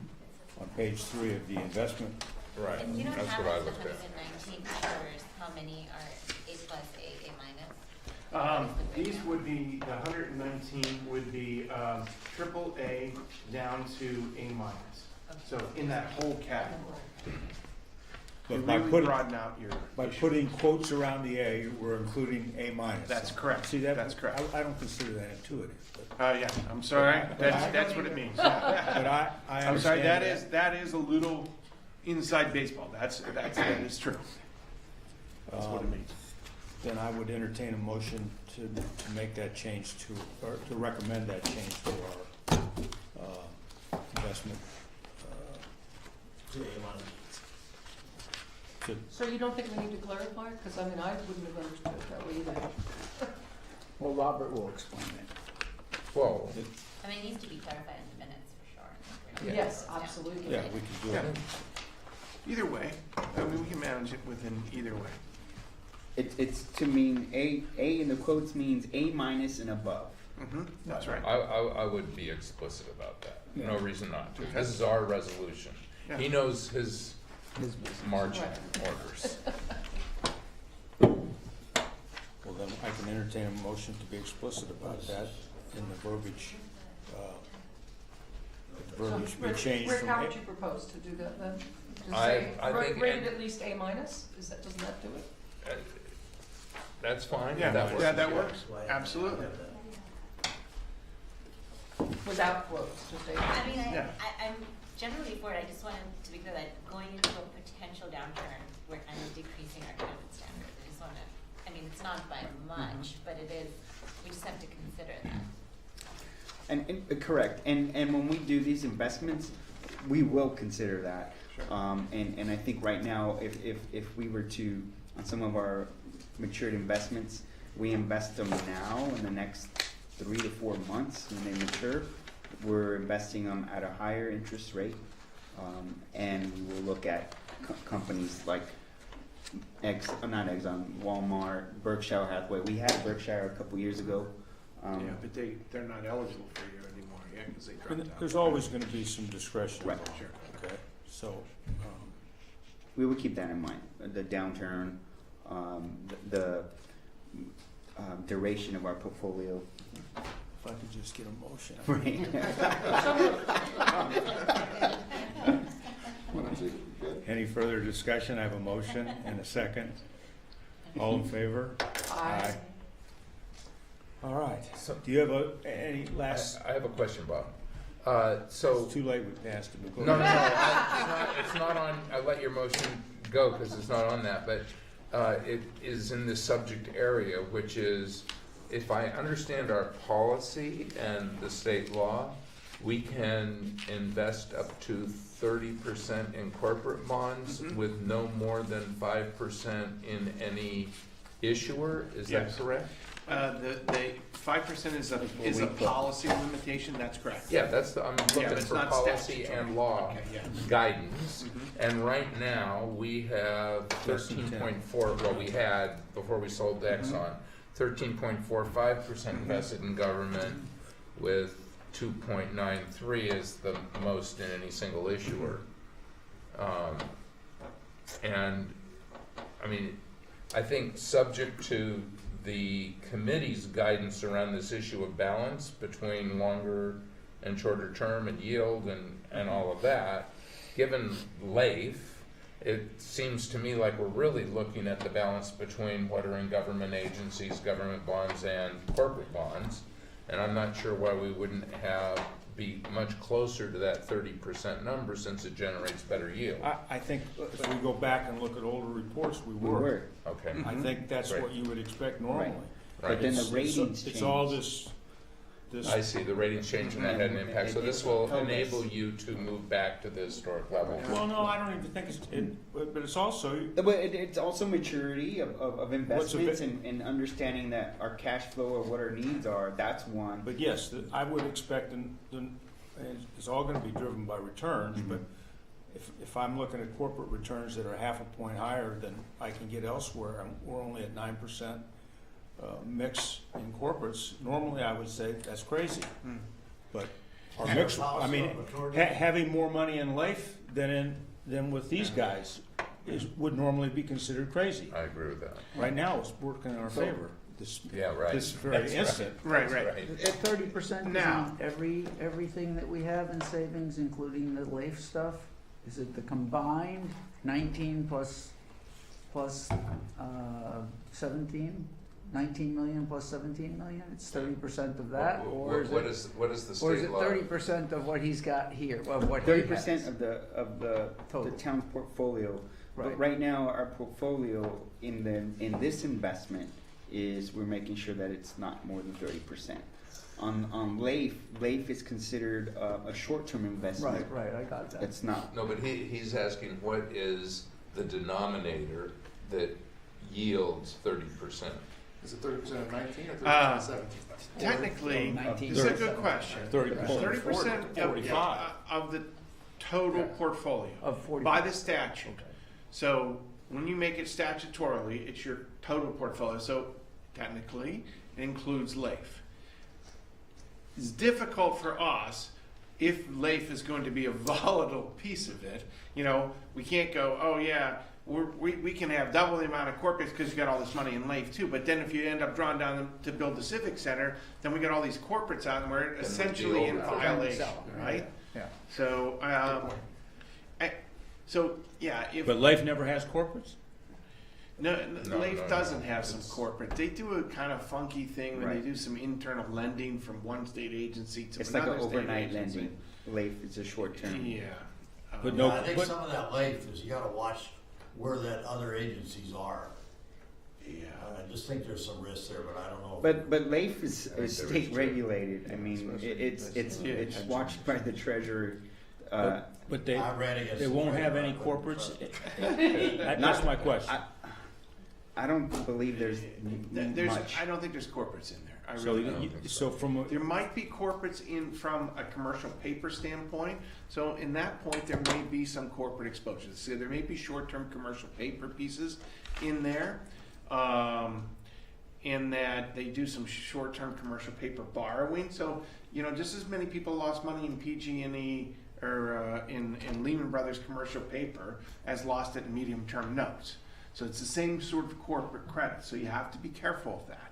on page 3 of the investment. Right, And you don't that's have what I the looked at. 119 insurers, how many are A plus, A minus? These would be, the 119 would be triple A down to A minus. So in that whole category. But by really putting, broaden out your by issue. putting quotes around the A, we're including A minus. That's correct. See that? That's correct. I don't consider that intuitive, but, Yeah, I'm sorry, But that's what it means. but I I'm sorry, understand that is a little inside baseball, that is true. That's what it means. Then I would entertain a motion to make that change or to recommend that change to our investment. To A-minus. So you don't think we need to clarify? Because I mean, I wouldn't have understood it that way either. Well, Robert will explain it. Well, I mean, it needs to be clarified in the minutes for sure. Yeah. Yes, absolutely. Yeah, we can do Yeah. it. Either way, I mean, we can manage it within either way. It's to mean A in the quotes means A minus and above. That's right. I would be explicit about that. No Yeah. reason not to. This is our resolution. Yeah. He knows his marching orders. Well, then I can entertain a motion to be explicit about that in the verbiage. The verbiage So, be Rick, changed Rick, from how A. would you propose to do that then? Just I say, think rated and- at least A minus? Doesn't that do it? That's fine. Yeah, That works. that works, absolutely. Without quotes, just A minus? I mean, Yeah. I'm generally for it, I just wanted to be clear that going into a potential downturn, we're kind of decreasing our credit standards. I just wanna, I mean, it's not by much, but it is, we just have to consider that. And correct, and when we do these investments, we will consider that. Sure. And I think right now, if we were to, on some of our matured investments, we invest them now in the next 3 to 4 months when they mature, we're investing them at a higher interest rate. And we will look at companies like not Exxon, Walmart, Berkshire Hathaway. We had Berkshire a couple years ago. Yeah, but they're not eligible for you anymore, yeah, because they dropped And out. there's always gonna be some discretion. Right. Sure. Okay, so, We would keep that in mind, the downturn, the duration of our portfolio. if I could just get a motion. Any further discussion? I have a motion and a second. All in favor? Aye. All right. So- Do you have any last, I have a question, Bob. it's So, too late, we passed it. no, it's not on, I let your motion go because it's not on that, but it is in the subject area, which is, if I understand our policy and the state law, we can invest up to 30% in corporate bonds with no more than 5% in any issuer, is that Yes. correct? The 5% is a policy limitation, that's correct. Yeah, I'm but looking it's for not policy statutory. and law Okay, yeah. guidance. Mhm. And right now, we have Less than 10. 13.4, well, we had, before we sold to Exxon, 13.45% invested in government with 2.93 is the most in any single issuer. And, I mean, I think subject to the committee's guidance around this issue of balance between longer and shorter term and yield and all of that, given LAIF, it seems to me like we're really looking at the balance between what are in government agencies, government bonds, and corporate bonds. And I'm not sure why we wouldn't be much closer to that 30% number since it generates better yield. I think if we go back and look at older reports, we We were. were. Okay, I think that's Right. what you would expect normally. But then the It's- ratings It's all changed. this, I see, the ratings change and that had an impact, so this will Oh, yes. enable you to move back to the historic level. well, no, I don't even think but it's also, But it's also maturity of investments bit- and understanding that our cash flow or what our needs are, that's one. but yes, I would expect, and it's all gonna be driven by returns, but if I'm looking at corporate returns that are half a point higher than I can get elsewhere, and we're only at 9% mix in corporates, normally I would say that's crazy. But our mix, I mean, having more money in life than with these guys would normally be considered crazy. I agree with that. Right now, it's working in our favor, this Yeah, right. this very That's right. instant. Right, That's right. At 30% is Now. on everything that we have in savings, including the LAIF stuff? is it the combined 19 plus 17? 19 million plus 17 million? It's 30% of that, or is What it? is the Or is state it law? 30% of what he's got here, of what he 30% has? of the Total. town's portfolio. Right. But right now, our portfolio in this investment is, we're making sure that it's not more than 30%. On LAIF is considered a short-term investment. Right, I got that. It's not. No, but he's asking what is the denominator that yields 30%? Is it 30% of 19 or 30% Uh, of 17? Technically, 19. this is a good question. 30%. 30% 45. of the total Yeah. portfolio Of 40. by the statute. So when you make it statutorily, it's your total portfolio. So technically, it includes LAIF. It's difficult for us if LAIF is going to be a volatile piece of it. You know, we can't go, oh yeah, we can have double the amount of corporates because you got all this money in LAIF too. But then if you end up drawing down to build the Civic Center, then we got all these corporates out and we're essentially in override. violation, right? Yeah. So, if But Life never has corporates? No, LAIF no, doesn't no. have some It's- corporate. They do a kind of funky thing when Right. they do some internal lending from one state agency to It's like another an state overnight agency. lending. LAIF is a short-term. Yeah. But Um, no- I think but- some of that life is you gotta watch where that other agencies are. Yeah. I just think there's some risk there, but I don't know. But LAIF is I think there is state too. regulated. I mean, Especially it's Yeah. it's watched by the treasurer. But they, I ran against. they the won't have trade, any I couldn't corporates? trust it. That's my question. I don't believe there's much. I don't think there's corporates in there. I So, really don't. so from, There might be corporates in from a commercial paper standpoint. So in that point, there may be some corporate exposure. So there may be short-term commercial paper pieces in there. In that they do some short-term commercial paper borrowing. So, you know, just as many people lost money in PG&E or in Lehman Brothers commercial paper as lost it in medium-term notes. So it's the same sort of corporate credit. So you have to be careful of that.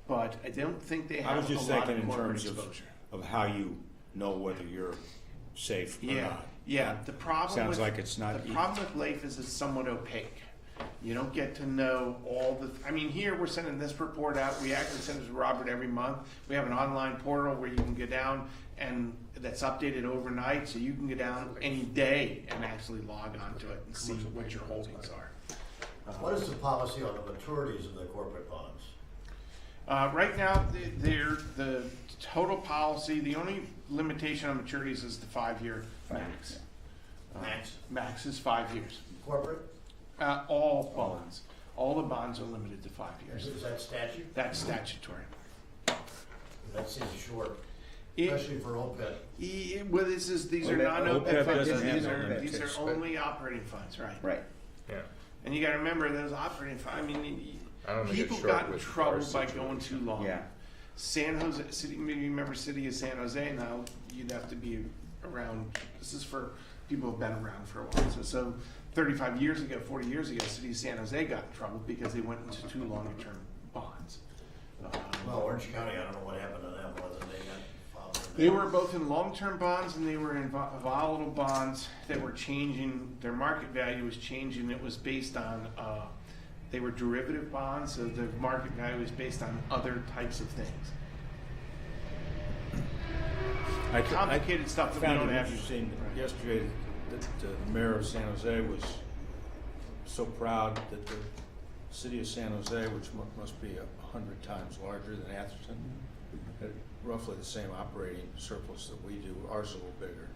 But I don't think they I have was just a lot thinking of in corporate terms exposure. of how you know whether you're safe or Yeah, not. yeah. The problem Sounds with, like it's not. the problem with LAIF is it's somewhat opaque. You don't get to know all the, I mean, here we're sending this report out. We actually send it to Robert every month. We have an online portal where you can go down and that's updated overnight. So you can go down any day and actually log onto it and see what your holdings are. What is the policy on the maturities of the corporate bonds? Right now, the total policy, the only limitation on maturities is the 5-year max. Max? Max is 5 years. Corporate? All bonds, all the bonds are limited to 5 years. Is that statute? That's statutory. That seems short, It, especially for OPEB. well, these are OPEB non-OPEB funds, doesn't these have are, no these limits, are but- only operating funds, right? Right. Yeah. And you gotta remember, those operating funds, I mean, I don't think it's people short got in with trouble our by situation. going too long. Yeah. San Jose, city, maybe you remember City of San Jose now, you'd have to be around, this is for people who've been around for a while. So 35 years ago, 40 years ago, City of San Jose got in trouble because they went into too long-term bonds. Well, Orange County, I don't know what happened to them, whether they got filed. They were both in long-term bonds and they were in volatile bonds that were changing, their market value was changing. It was based on, they were derivative bonds, so the market value was based on other types of things. Complicated stuff that we found don't it have. interesting yesterday that the mayor of San Jose was so proud that the city of San Jose, which must be 100 times larger than Atherton, had roughly the same operating surplus that we do. Ours is a little bigger.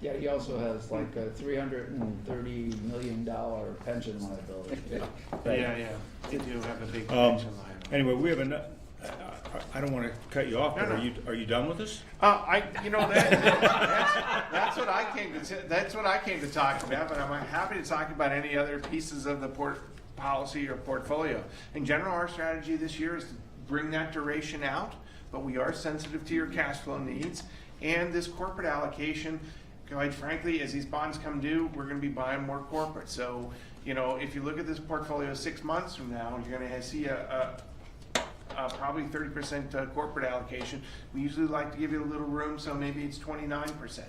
Yeah, he also has like a $330 million pension liability. Yeah, they do have a big Um, pension liability. Anyway, we have enough. I don't want to cut you off, No, but no. are you done with this? That's what I came to. That's what I came to talk about. But I'm happy to talk about any other pieces of the policy or portfolio. In general, our strategy this year is to bring that duration out, but we are sensitive to your cash flow needs and this corporate allocation. Quite frankly, as these bonds come due, we're going to be buying more corporate. So, you know, if you look at this portfolio 6 months from now, you're going to see a probably 30% corporate allocation. We usually like to give you a little room, so maybe it's 29%.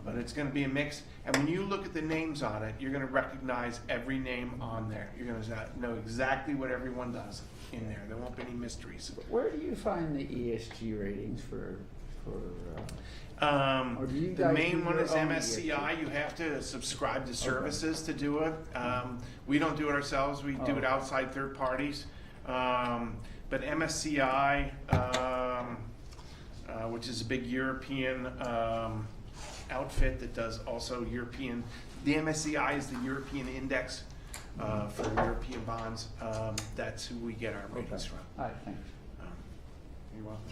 but it's gonna be a mix. And when you look at the names on it, you're gonna recognize every name on there. You're gonna know exactly what everyone does in there. There won't be any mysteries. Where do you find the ESG ratings for or do you The guys main do one your is own MSCI. You have to subscribe to services to do it. We don't do it ourselves. We do it outside third parties. But MSCI, which is a big European outfit that does also European. The MSCI is the European index for European bonds. That's who we get our ratings from. All right, thanks. You're welcome.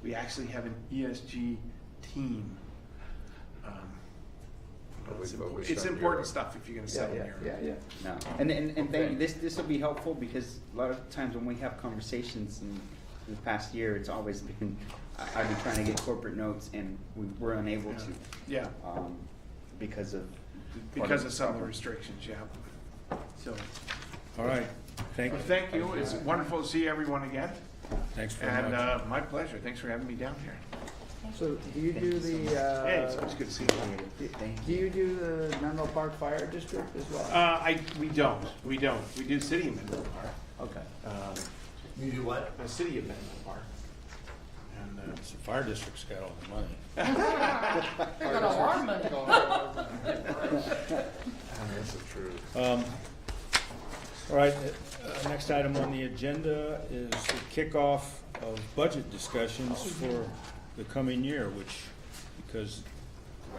We actually have an ESG team. It's important stuff if you're gonna sell in Europe. No, and thank you. This will be helpful because a lot of times when we have conversations in the past year, it's always been, I've been trying to get corporate notes and we're unable to. Yeah, Because of. some of the restrictions, yeah. So, All right, well, thank you. It's wonderful to see everyone again. thanks very And much. my pleasure. Thanks for having me down here. So do you do Hey, it's the, always good to see you. do you do the Menlo Park Fire District as well? We don't. We do City of Menlo Park. Okay. You do what? City of Menlo Park. And The fire district's got all the money. They got all our money. That's the truth. All right, next item on the agenda is the kickoff of budget discussions for the coming year, which, because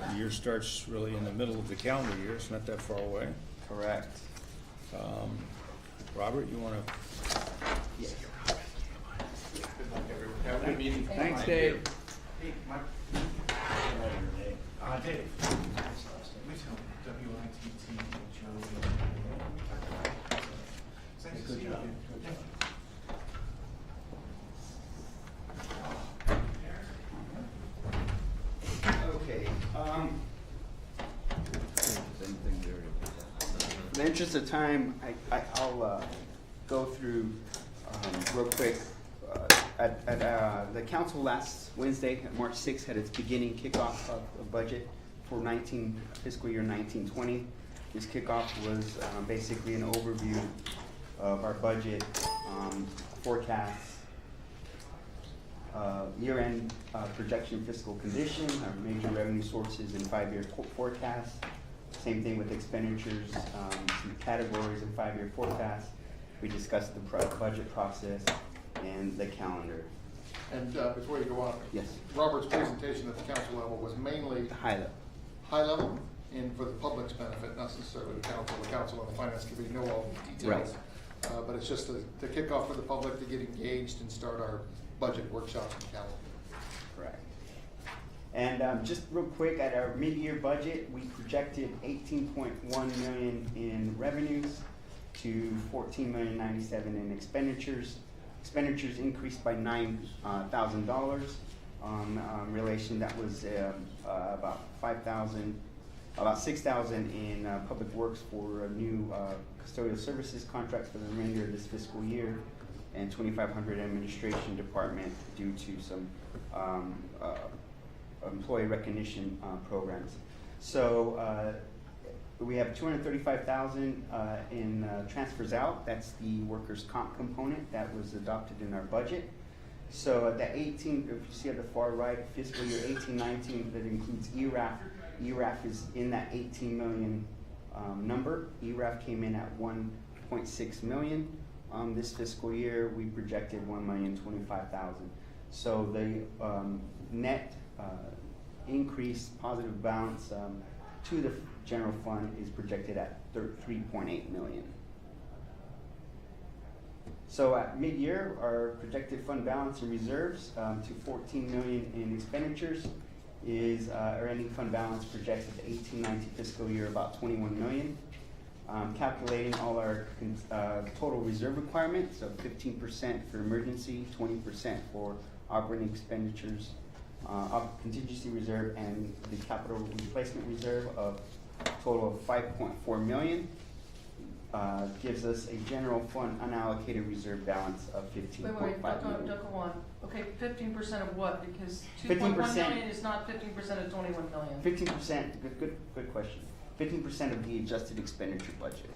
the year starts really in the middle of the calendar year, it's not that far away. Correct. Robert, you wanna? Yes. good luck, everyone. Have a good meeting. Thanks, Dave. Hey, Mike. Dave. We tell WITT, Joe. Thanks to see you. Okay, in the interest of time, I'll go through real quick. At the council last Wednesday, March 6th, had its beginning kickoff of a budget for fiscal year 1920. This kickoff was basically an overview of our budget forecasts, year-end projection fiscal condition, our major revenue sources and 5-year forecast. Same thing with expenditures, some categories and 5-year forecast. We discussed the budget process and the calendar. And before you go on, Yes, Robert's presentation at the council level was mainly highlight. high level and for the public's benefit, not necessarily the council. The council and the finance committee know all the details. But it's just to kick off for the public to get engaged and start our budget workshops and calendar. Correct. And just real quick, at our mid-year budget, we projected 18.1 million in revenues to 14,097,000 in expenditures. Expenditures increased by $9,000 on relation. That was about 5,000, about 6,000 in public works for a new custodial services contracts for the remainder of this fiscal year, and 2,500 administration department due to some employee recognition programs. So we have 235,000 in transfers out. That's the workers' comp component that was adopted in our budget. So at the 18, if you see at the far right, fiscal year 18-19, that includes ERAF. ERAF is in that 18 million number. ERAF came in at 1.6 million. This fiscal year, we projected 1,025,000. So the net increase, positive balance to the general fund is projected at 3.8 million. So at mid-year, our projected fund balance and reserves to 14 million in expenditures is our ending fund balance projected 18-19 fiscal year about 21 million. Calculating all our total reserve requirements of 15% for emergency, 20% for operating expenditures, contingency reserve, and the capital replacement reserve of total of 5.4 million. gives us a general fund unallocated reserve balance of Wait, don't 15.5 go, million. don't go on. Okay, 15% of what? Because 2.1 15%. million is not 15% of 21 million. 15%, good question. 15% of the adjusted expenditure budget.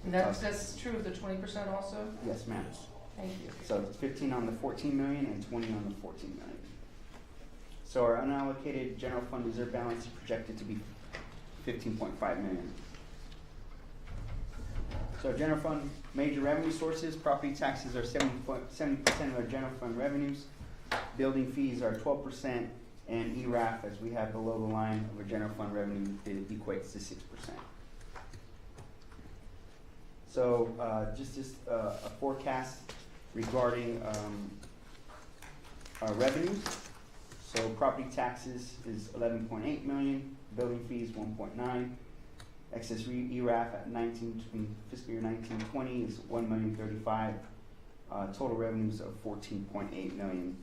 And that's true of the 20% also? Yes, ma'am. Thank you. So it's 15 on the 14 million and 20 on the 14 million. So our unallocated general fund reserve balance is projected to be 15.5 million. So general fund major revenue sources, property taxes are 70% of our general fund revenues. Building fees are 12%, and ERAF, as we have below the line of our general fund revenue, it equates to 6%. So just a forecast regarding our revenues. So property taxes is 11.8 million, building fees 1.9, excess ERAF at fiscal year 19-20 is 1,035,000. Total revenues of 14.8 million.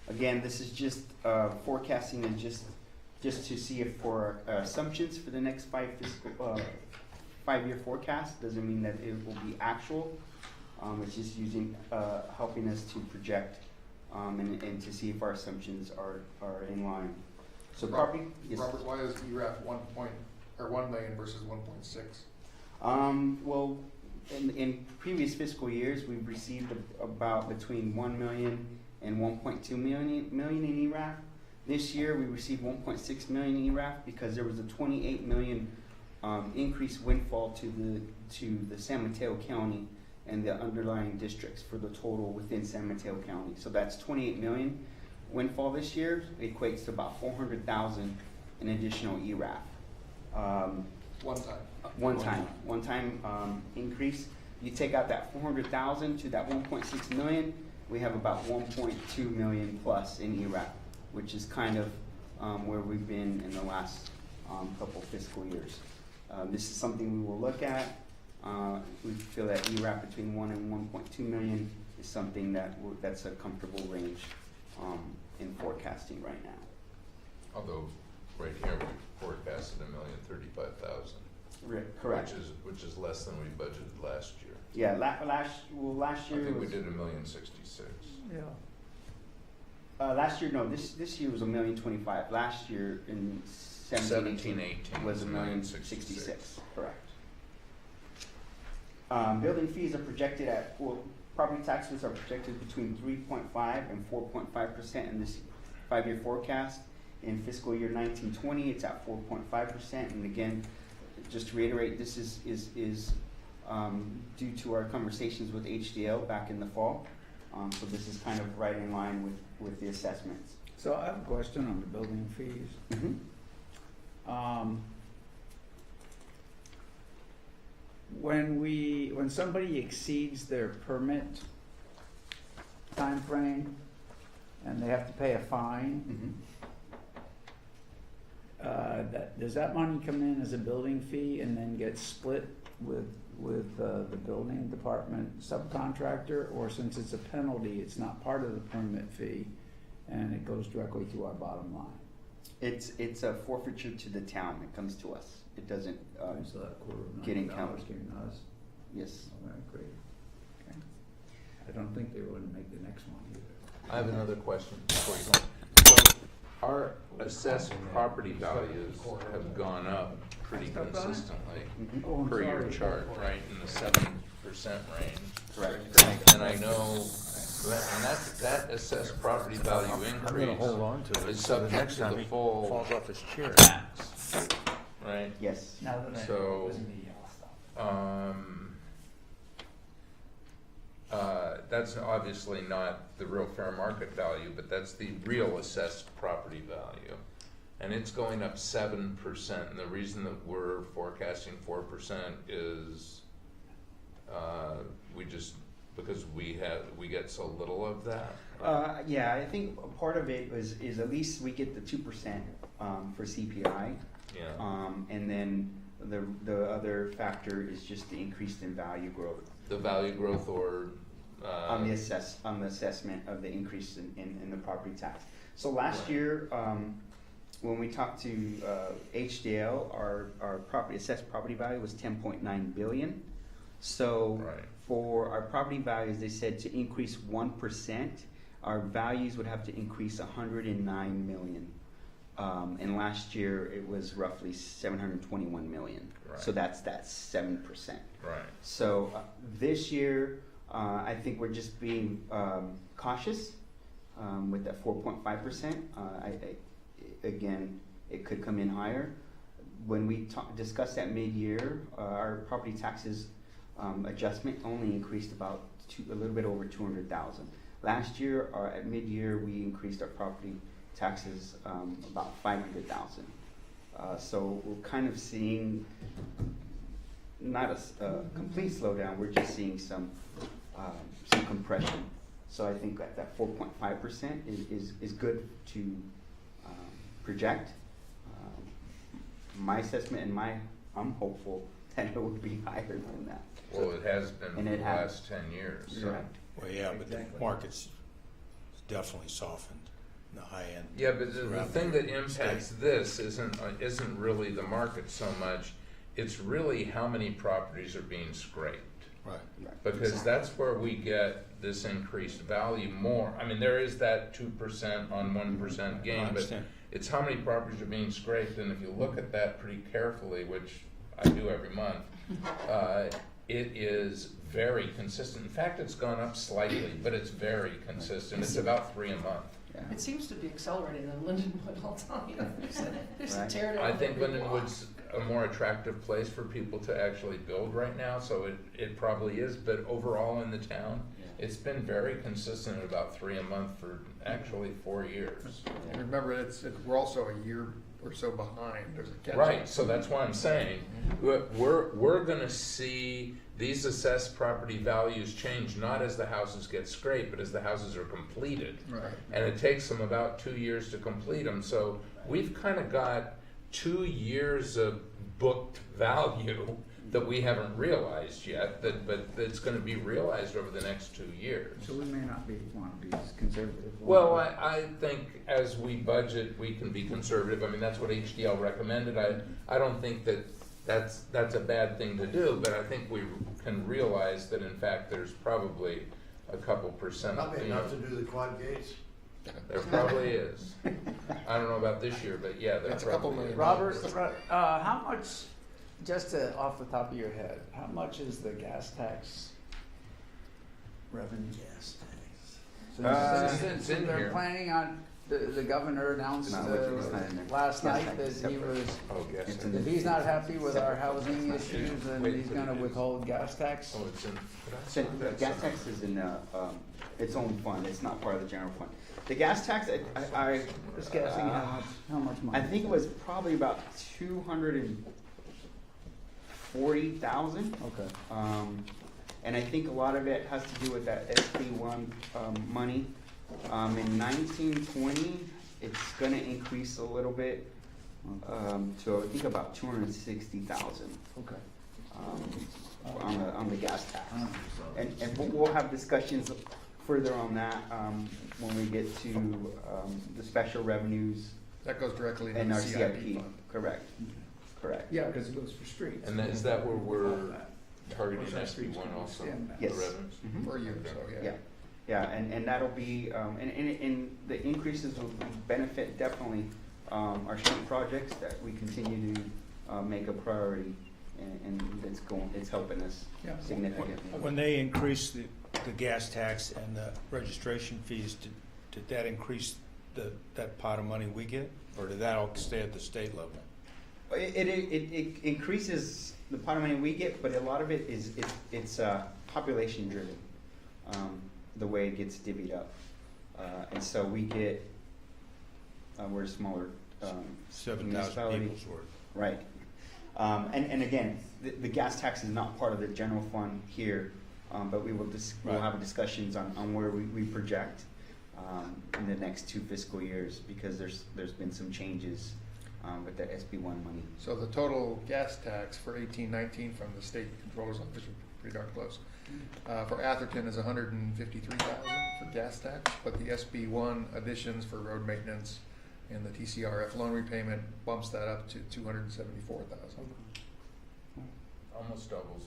Again, this is just forecasting and just to see if for our assumptions for the next 5-year forecast. Doesn't mean that it will be actual. It's just using helping us to project and to see if our assumptions are in line. So property. Yes. Robert, why is ERAF 1 million versus 1.6? Well, in previous fiscal years, we've received about between 1 million and 1.2 million in ERAF. This year, we received 1.6 million in ERAF because there was a 28 million increased windfall to the San Mateo County and the underlying districts for the total within San Mateo County. So that's 28 million windfall this year. It equates to about 400,000 in additional ERAF. One time increase. You take out that 400,000 to that 1.6 million, we have about 1.2 million plus in ERAF, which is kind of where we've been in the last couple fiscal years. This is something we will look at. We feel that ERAF between 1 and 1.2 million is something that's a comfortable range in forecasting right now. Although, right here, we forecasted 1,035,000. Correct. Which is less than we budgeted last year. Yeah, last year I think we was, did 1,066,000. Yeah. last year, no, this year was 1,025,000. Last year in 17-18 was 1,066,000. Correct. Building fees are projected at, property taxes are projected between 3.5 and 4.5% in this 5-year forecast. In fiscal year 19-20, it's at 4.5%. And again, just to reiterate, this is due to our conversations with HDL back in the fall. So this is kind of right in line with the assessments. So I have a question on the building fees. Mm-hmm. When somebody exceeds their permit time frame and they have to pay a fine, Mm-hmm. Does that money come in as a building fee and then get split with the building department subcontractor, or since it's a penalty, it's not part of the permit fee and it goes directly to our bottom line? It's a forfeiture to the town. It comes to us. It doesn't So that get $250,000 counted. came to us. Yes. All right, great. Okay. I don't think they wouldn't make the next one either. I have another question before you go. So our assessed property values have gone up pretty consistently Mm-hmm. Oh, I'm per your sorry. chart, right, in the 7% range. Correct. And I know, and that assessed property value increase on to is subject to the full off his chair. tax, right? Yes. Now that I So, know it wasn't the yellow stuff. That's obviously not the real fair market value, but that's the real assessed property value. And it's going up 7%, and the reason that we're forecasting 4% is, because we get so little of that. Yeah, I think a part of it is at least we get the 2% for CPI. Yeah, And then the other factor is just the increase in value growth. the value growth or, On the assessment of the increase in the property tax. So last year, when we talked to HDL, our assessed property value was 10.9 billion. So Right. for our property values, they said to increase 1%, our values would have to increase 109 million. And last year it was roughly 721 million. So Right. that's 7%. Right. So this year, I think we're just being cautious with that 4.5%. Again, it could come in higher. When we discussed at mid-year, our property taxes adjustment only increased about a little bit over 200,000. Last year, at mid-year, we increased our property taxes about 500,000. So we're kind of seeing not a complete slowdown. We're just seeing some compression. So I think that 4.5% is good to project. My assessment and I'm hopeful that it would be higher than that. Well, it has been for And the it has. last 10 years. Correct. Well, yeah, but the Exactly. market's definitely softened in the high end. Yeah, but the throughout thing the that impacts this isn't really the market so much. It's really how many properties are being scraped. Right. Because that's where we get this increased value more. I mean, there is that 2% on 1% I gain, but understand. it's how many properties are being scraped, and if you look at that pretty carefully, which I do every month, it is very consistent. In fact, it's gone up slightly, but it's very consistent. It's about 3 a month. Yeah. It seems to be accelerating in Lindenwood, I'll tell you. There's a Right. tear down. I think every block. Lindenwood's a more attractive place for people to actually build right now, so it probably is, but overall in the town, it's been very consistent at about 3 a month for actually 4 years. And remember, we're also a year or so behind, there's a catch-up. Right, so that's why I'm saying, we're gonna see these assessed property values change, not as the houses get scraped, but as the houses are completed. Right. And it takes them about 2 years to complete them, so we've kinda got 2 years of booked value that we haven't realized yet, but that's gonna be realized over the next 2 years. So we may not want to be as conservative. Well, I think as we budget, we can be conservative. I mean, that's what HDL recommended. I don't think that's a bad thing to do, but I think we can realize that in fact, there's probably a couple percent. Probably enough to do the quad gates. There probably is. I don't know about this year, but yeah, there That's a couple probably is. million. Robert, how much, just off the top of your head, how much is the gas tax revenue? Gas Since it's in they're here. planning on, the governor announced No, it's not in there. last Gas night tax that is he separate. was, Oh, yes. It's in if he's not happy with our housing issues, then Wait he's till gonna it is. withhold gas tax. Oh, it's in. So the gas tax is in its own fund. It's not part of the general fund. The gas tax, I Just guessing how much money. I think it was probably about 240,000. Okay. And I think a lot of it has to do with that SB1 money. In 1920, it's gonna increase a little bit to I think about 260,000 Okay. on the gas tax. So- And we'll have discussions further on that when we get to the special revenues That goes directly into and the our CIP CIP. fund. Correct. Correct. Yeah, because it goes for streets. And is that where we're All that. targeting What's that SB1 streets also? gonna stand The Yes. revenues? Mhm. For you, so, Yeah, yeah, and that'll be, and the increases will benefit definitely our street projects that we continue to make a priority, and it's helping us Yeah. significantly. When they increased the gas tax and the registration fees, did that increase that pot of money we get? Or did that all stay at the state level? It increases the pot of money we get, but a lot of it it's population driven, the way it gets divvied up. And so we get, we're a smaller 7,000 municipality. people's worth. Right. And again, the gas tax is not part of the general fund here, but we'll Right. have discussions on where we project in the next 2 fiscal years, because there's been some changes with the SB1 money. So the total gas tax for 18-19 from the state controller's office, which is pretty darn close, for Atherton is 153,000 for gas tax, but the SB1 additions for road maintenance and the TCRF loan repayment bumps that up to 274,000. Almost doubles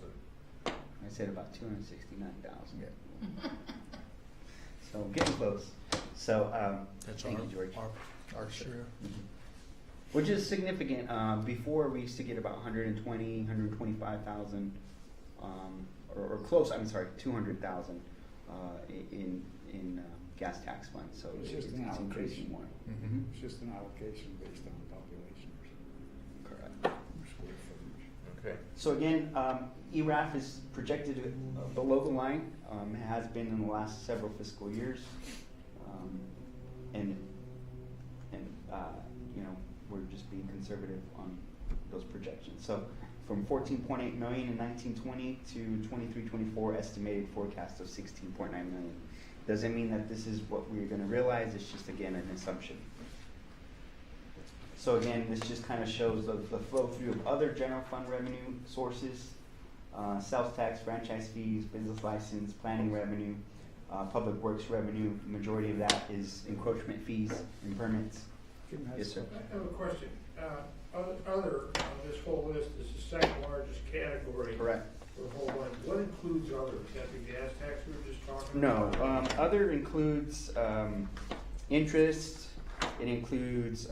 it. I said about 269,000. So getting close. So, thank you, George. Our share. Which is significant. Before we used to get about 125,000, or close. I'm sorry, 200,000 in gas tax funds. So It's just an increasing allocation. more. Mm-hmm. It's just an allocation based on population or Correct. square footage. Okay. So again, ERAF is projected below the line. It has been in the last several fiscal years, and you know, we're just being conservative on those projections. So from 14.8 million in 1920 to 23-24 estimated forecast of 16.9 million. Doesn't mean that this is what we're going to realize. It's just again an assumption. So again, this just kind of shows the flow through of other general fund revenue sources, sales tax, franchise fees, business license, planning revenue, public works revenue. Majority of that is encroachment fees and permits. Yes, sir. I have a question. Other on this whole list is the second largest category. Correct. For the whole one. What includes other? Is that the gas tax we were just talking No, about? other includes interest. It includes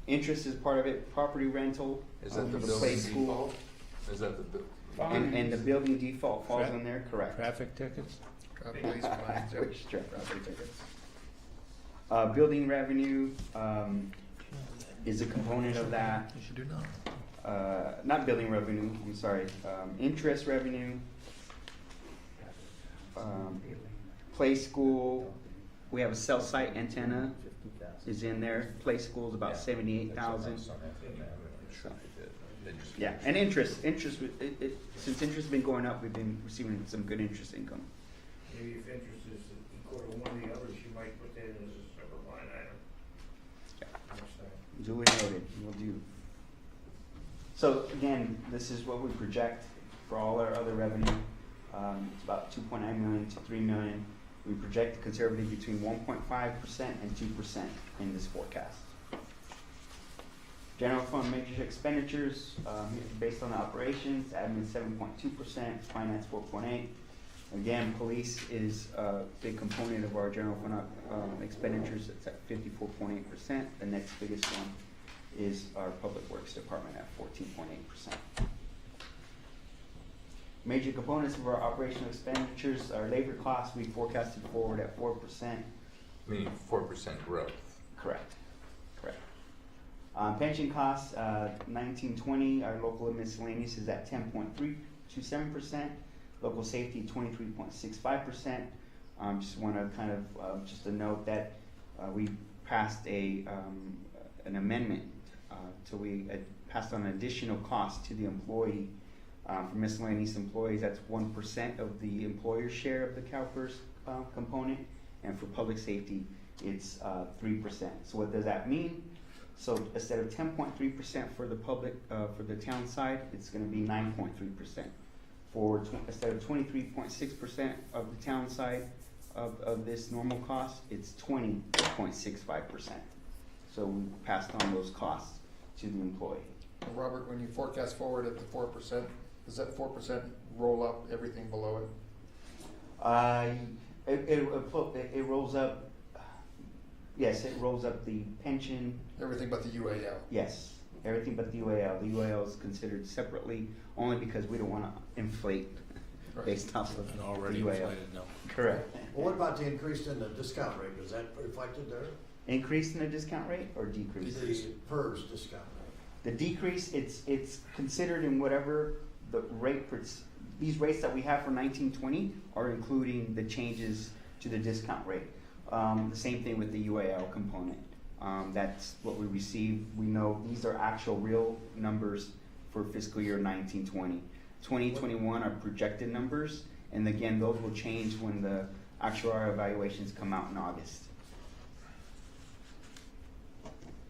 interest is part of it. Property rental. Is that the for building play school. default? Is that the, And the building default falls in there. Correct. Traffic tickets? Police fines. Which traffic tickets. Building revenue is a component of that. You should do now. Not building revenue, I'm sorry. Interest revenue, play school. We have a cell site antenna is in there. Play school is about 78,000. Yeah, and interest. Since interest has been going up, we've been receiving some good interest income. Maybe if interest is equal to one of the others, you might put that in as a separate line item. Next time. Duly noted, will do. So again, this is what we project for all our other revenue. It's about 2.9 million to 3 million. We project conservatively between 1.5% and 2% in this forecast. General fund major expenditures, based on the operations, admin 7.2%, finance 4.8%. Again, police is a big component of our general fund expenditures. It's at 54.8%. The next biggest one is our public works department at 14.8%. Major components of our operational expenditures, our labor costs, we forecasted forward at 4%. meaning 4% growth? Correct. Pension costs, 1920, our local and miscellaneous is at 10.327%. Local safety, 23.65%. Just want to kind of just a note that we passed an amendment so we passed on an additional cost to the employee. For miscellaneous employees, that's 1% of the employer's share of the CalPERS component, and for public safety, it's 3%. So what does that mean? So instead of 10.3% for the public, for the town side, it's going to be 9.3%. Instead of 23.6% of the town side of this normal cost, it's 20.65%. So we passed on those costs to the employee. Robert, when you forecast forward at the 4%, does that 4% roll up everything below it? It rolls up. Yes, it rolls up the pension. Everything but the UAL? Yes, everything but the UAL. The UAL is considered separately only because we don't want to inflate based off of An already the UAL. inflated, no. Correct. Well, what about the increase in the discount rate? Is that reflected there? Increase in the discount rate or decrease? The PERS discount rate. The decrease, it's considered in whatever the rate, these rates that we have for 1920 are including the changes to the discount rate. The same thing with the UAL component. That's what we receive. We know these are actual real numbers for fiscal year 1920. 2021 are projected numbers, and again, those will change when the actuarial evaluations come out in August.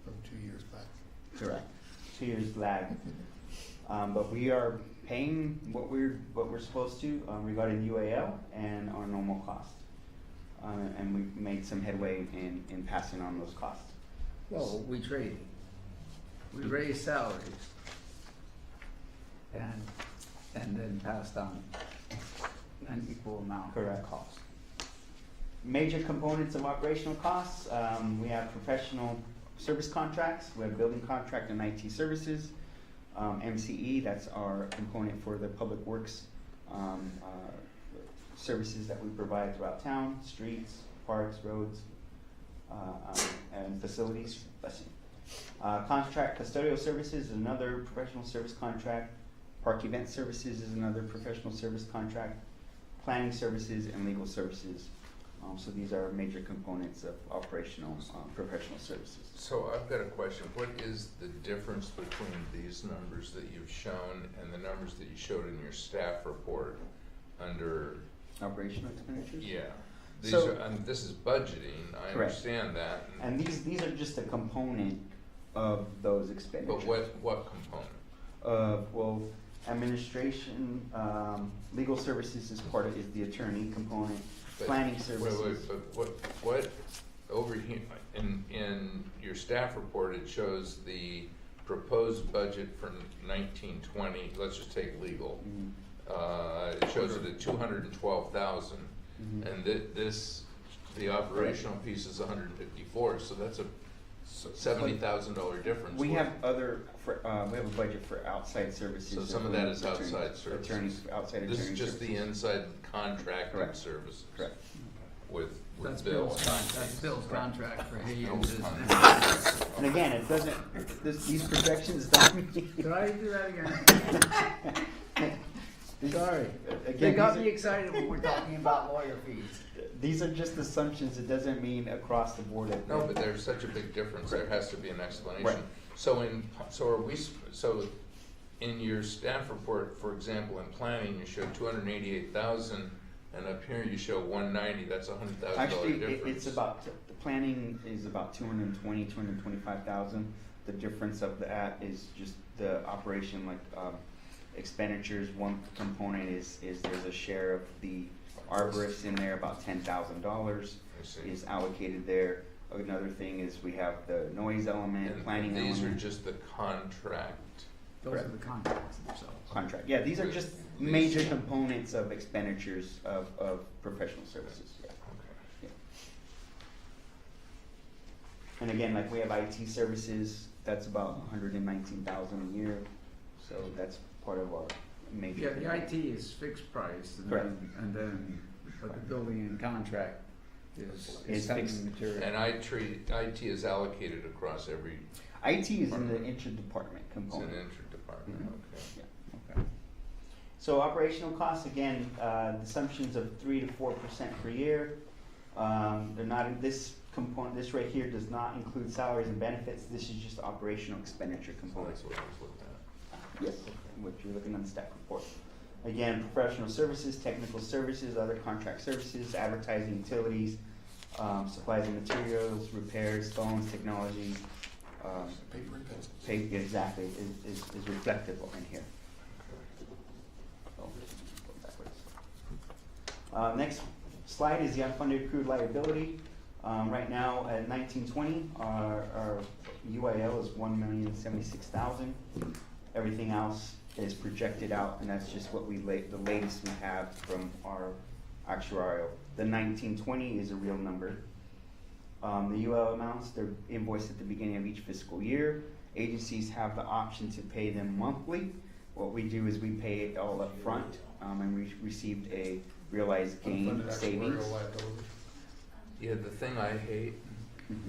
From 2 years back. Correct. 2 years lag. But we are paying what we're supposed to regarding UAL and our normal cost. And we've made some headway in passing on those costs. Well, we trade. We raise salaries. And and then passed on an equal amount Correct. of cost. Major components of operational costs, we have professional service contracts, we have building contract and IT services. MCE, that's our component for the public works services that we provide throughout town, streets, parks, roads, and facilities. Bless you. Contract custodial services is another professional service contract. Park event services is another professional service contract. Planning services and legal services. So these are major components of operational professional services. So I've got a question. What is the difference between these numbers that you've shown and the numbers that you showed in your staff report under, Operational expenditures? yeah? These So- are, this is budgeting, I Correct. understand that. And these are just a component of those expenditures. But what component? Well, administration, legal services is the attorney component. But- Planning services. But what, over here, in your staff report, it shows the proposed budget for 1920, let's just take legal. Mhm. It shows it at 212,000, Mhm. and the operational piece is 154, so that's a $70,000 difference. We have we have a budget for outside services. So some of that is outside services. Attorneys, outside attorney This services. is just the inside contracting Correct. services. Correct. With That's Bill. Bill's contract for he Bill's uses. contract. And again, it doesn't, these projections don't mean. Did I do that again? Sorry. They Again, got these me excited when we're talking about lawyer fees. these are just assumptions, it doesn't mean across the board. No, but there's such a big difference, there has to be an explanation. Right. So in your staff report, for example, in planning, you show 288,000, and up here you show 190, that's $100,000 Actually, difference. it's about, the planning is about 225,000. The difference of that is just the operation, like, expenditures. One component is there's a share of the arborist in there, about $10,000 I see. is allocated there. Another thing is we have the noise element, And planning these are element, just the contract. Those are the contracts themselves. contract. Yeah, these are just major components of expenditures of professional services. Yeah. Okay. Yeah. And again, like we have IT services, that's about 119,000 a year, so that's part of our major. Yeah, the IT is fixed price, and Correct. but the building and contract is Is selling fixed. material. And IT is allocated across every, IT is in the interdepartment it's component. an interdepartment, Mhm. okay. Yeah, okay. So operational costs, again, assumptions of 3 to 4% per year. They're not, this component, this right here does not include salaries and benefits. This is just operational expenditure So component. that's what I was looking at. Yes, what you're looking on the staff report. Again, professional services, technical services, other contract services, advertising, utilities, supplies and materials, repairs, phones, technology. Paper and pencils. Exactly, is reflective in here. So, go backwards. Next slide is the unfunded accrued liability. Right now at 1920, our UIL is 1,076,000. Everything else is projected out, and that's just what the latest we have from our actuarial. The 1920 is a real number. The UL amounts, they're invoiced at the beginning of each fiscal year. Agencies have the option to pay them monthly. What we do is we pay it all up front, and we received a realized gain Unfunded savings. actuarial liability. Yeah, the thing I hate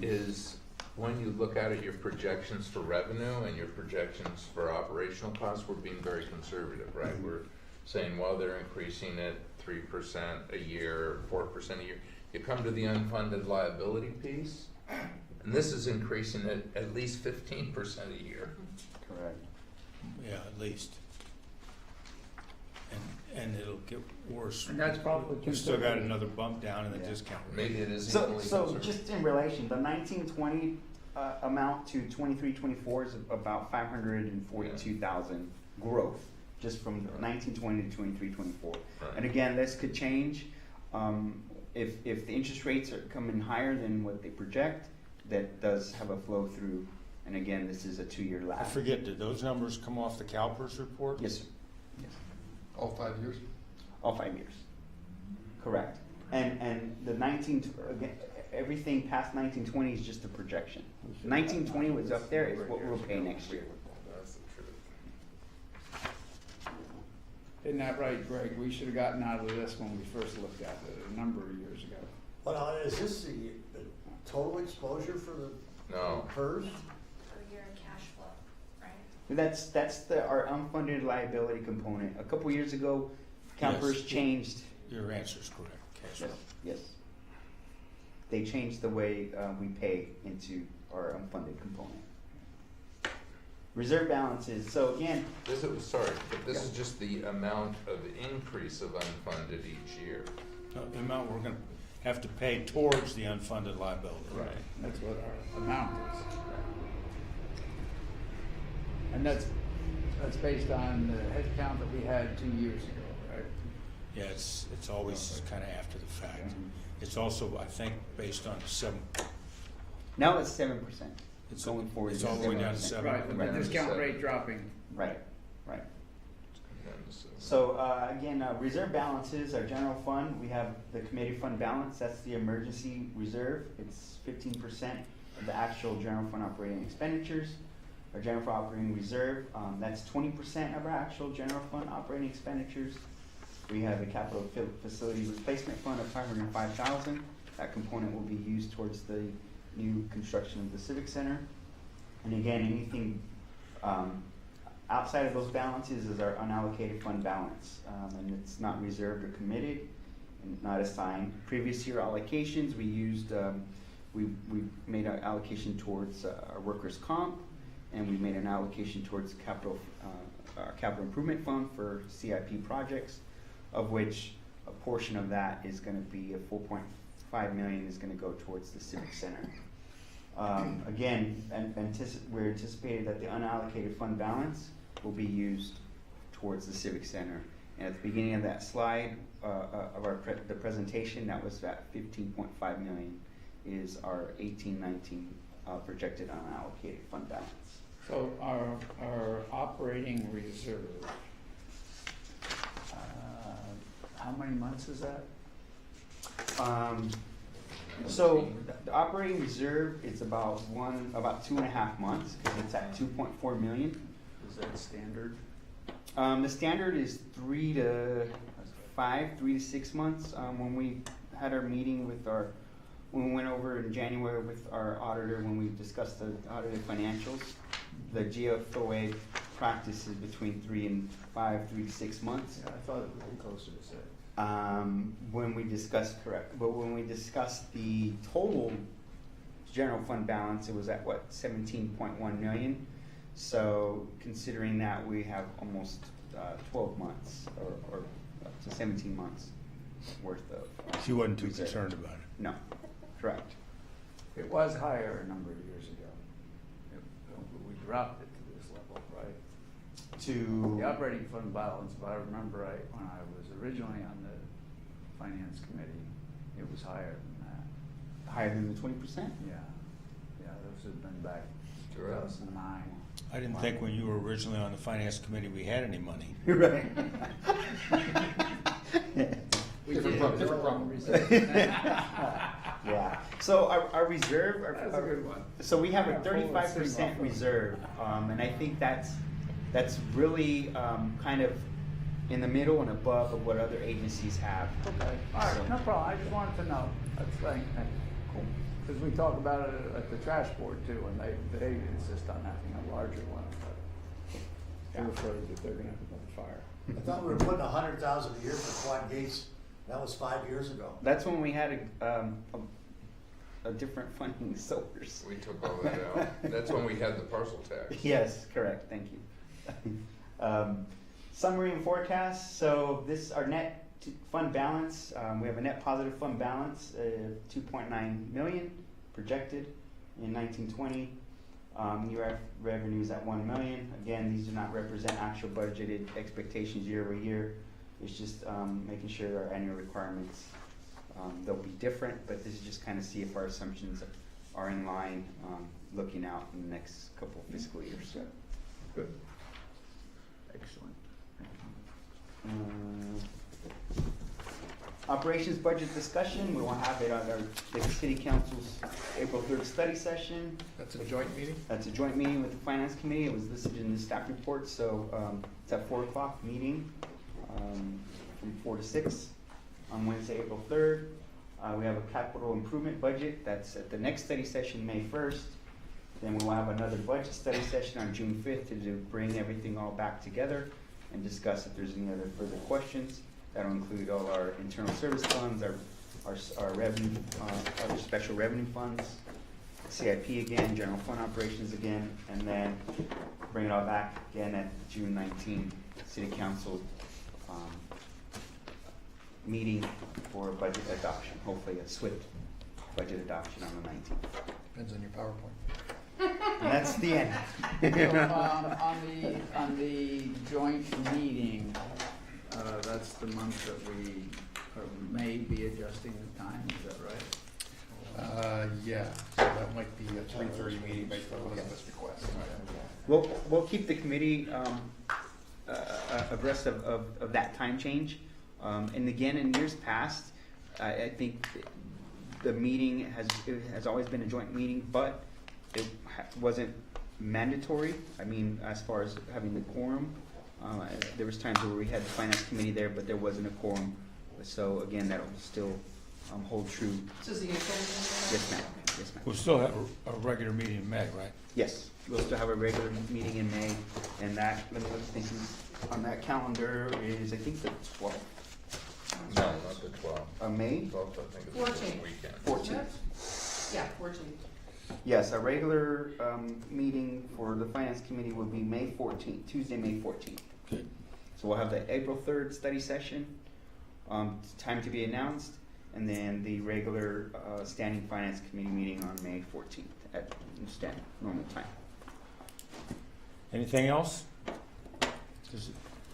is when you look out at your projections for revenue and your projections for operational costs, we're being very conservative, right? Mhm. We're saying, well, they're increasing it 3% a year, 4% a year. You come to the unfunded liability piece, and this is increasing it at least 15% a year. Correct. Yeah, at least. And it'll get worse. And that's probably We still got conservative. another bump down in the Yeah. discount rate. Maybe it is So equally conservative. just in relation, the 1920 amount to 23-24 is about 542,000 growth, just from 1920 to 23-24. Right. And again, this could change. If the interest rates are coming higher than what they project, that does have a flow through. And again, this is a 2-year I lag. forget, did those numbers come off the CalPERS report? Yes, sir. Yes. All 5 years? all 5 years. Correct. And the again, everything past 1920 is just a projection. 1920 was up there is what we'll pay next year. That's the truth. Isn't that right, Greg? We should have gotten out of this when we first looked at it a number of years ago. But is this the total exposure for the No. PERS? Per year cash flow, right? That's our unfunded liability component. A couple years ago, CalPERS Yes. changed. Your answer's correct, cash flow. Yes. They changed the way we pay into our unfunded component. Reserve balances, so again, This is, sorry, but this is just the amount of increase of unfunded each year. The amount we're gonna have to pay towards the unfunded liability. That's what our amount is. And that's based on the head count that we had 2 years ago, right? Yeah, it's always kinda after the fact. Mm-hmm. It's also, I think, based on now it's 7%. it's Going forward, It's all the way down to 7%. seven. Right, but the Right. discount rate dropping. Right. Tremendous. So, again, reserve balances, our general fund, we have the committee fund balance, that's the emergency reserve. It's 15% of the actual general fund operating expenditures. Our general fund operating reserve, that's 20% of our actual general fund operating expenditures. We have a capital facility replacement fund of $505,000. That component will be used towards the new construction of the Civic Center. And again, anything outside of those balances is our unallocated fund balance, and it's not reserved or committed and not assigned. Previous year allocations, we used, we made an allocation towards our workers' comp, and we made an allocation towards our capital improvement fund for CIP projects, of which a portion of that is going to be a 4.5 million is going to go towards the Civic Center. Again, we're anticipating that the unallocated fund balance will be used towards the Civic Center. And at the beginning of that slide of the presentation, that was at 15.5 million is our 18-19 projected unallocated fund balance. So our operating reserve, how many months is that? So the operating reserve is about 2.5 months, because it's at 2.4 million. Is that standard? The standard is 3 to 6 months. When we had our meeting when we went over in January with our auditor, when we discussed the audited financials, the GFOA practice is between 3 to 6 months. Yeah, I thought it would be closer to 6. When we discussed the total general fund balance, it was at 17.1 million. So considering that, we have almost 12 months or up to 17 months worth of. She wasn't too reserve. concerned about it. No, correct. It was higher a number of years ago. We dropped it to this level, right? The operating fund balance, if I remember right, when I was originally on the finance committee, it was higher than that. Higher than the 20%? Yeah, those have been back Correct. 2009. I didn't think when you were originally on the finance committee, we had any money. Right. We Different did. problem, different problem. Yeah. So our reserve. That's a good one. So we have a Yeah, pull it, 35% sing off of it. reserve, and I think that's really kind of in the middle and above of what other agencies have. Okay, all right, no problem, I just wanted to know, that's like, cool. Because we talk about it at the trash board too, and they insist on having a larger one, but they're afraid that they're gonna have another fire. I thought we were putting 100,000 a year for quad gates. That was 5 years ago. That's when we had a different funding source. We took all that out. That's when we had the parcel tax. Yes, correct, thank you. Summary and forecast, so our net fund balance, we have a net positive fund balance of 2.9 million projected in 1920. Year revenues at 1 million. Again, these do not represent actual budgeted expectations year over year. It's just making sure our annual requirements, they'll be different, but this is just kind of see if our assumptions are in line looking out in the next couple of fiscal years. Good. Excellent. Operations budget discussion, we will have it on the city council's April 3rd study session. That's a joint meeting? That's a joint meeting with the finance committee. It was listed in the staff report, so it's at 4 o'clock meeting from 4 to 6 on Wednesday, April 3rd. We have a capital improvement budget. That's at the next study session, May 1st. Then we'll have another budget study session on June 5th to bring everything all back together and discuss if there's any other further questions. That'll include all our internal service funds, our revenue, our special revenue funds, CIP again, general fund operations again, and then bring it all back again at June 19 City Council meeting for budget adoption. Hopefully a swift budget adoption on the 19th. Depends on your PowerPoint. And that's the end. So, on the joint meeting, that's the month that we may be adjusting the time, is that right? Yeah, so that might be a 3:30 meeting based on Elizabeth's request. We'll keep the committee abreast of that time change. And again, in years past, I think the meeting has always been a joint meeting, but it wasn't mandatory. I mean, as far as having the quorum, there was times where we had the finance committee there, but there wasn't a quorum. So again, that'll still hold true. This is the April meeting? Yes, ma'am. Yes, ma'am. We'll still have a regular meeting in May, right? Yes, we'll still have a regular meeting in May, and that, let me think, on that calendar is, I think, the 12th. No, not the 12th. May? 12th, I think, is 14th. the weekend. 14th. Yeah, 14. Yes, our regular meeting for the finance committee will be May 14th, Tuesday, May 14th. Okay. So we'll have the April 3rd study session, time to be announced, and then the regular standing finance committee meeting on May 14th at normal time. Anything else?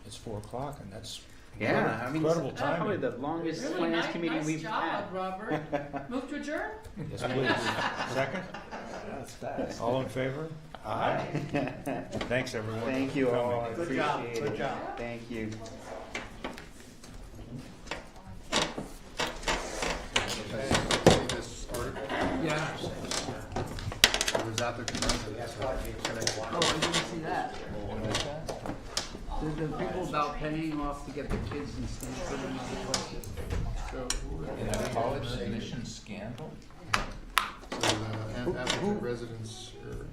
It's 4 o'clock, and that's Yeah, I mean, incredible it's probably timing. the longest Really finance committee nice we've had. job, Robert. Move to adjourn? Yes, please. Second? That's fast. All in favor? Aye. Thanks, everyone. Thank you for all, I coming. appreciate it. Good job. Thank you. See this article? Yeah. It was out there tonight. Oh, I didn't see that. The people about paying off to get the kids in Stanford and all that. So, In a college admission scandal? So the applicant residents are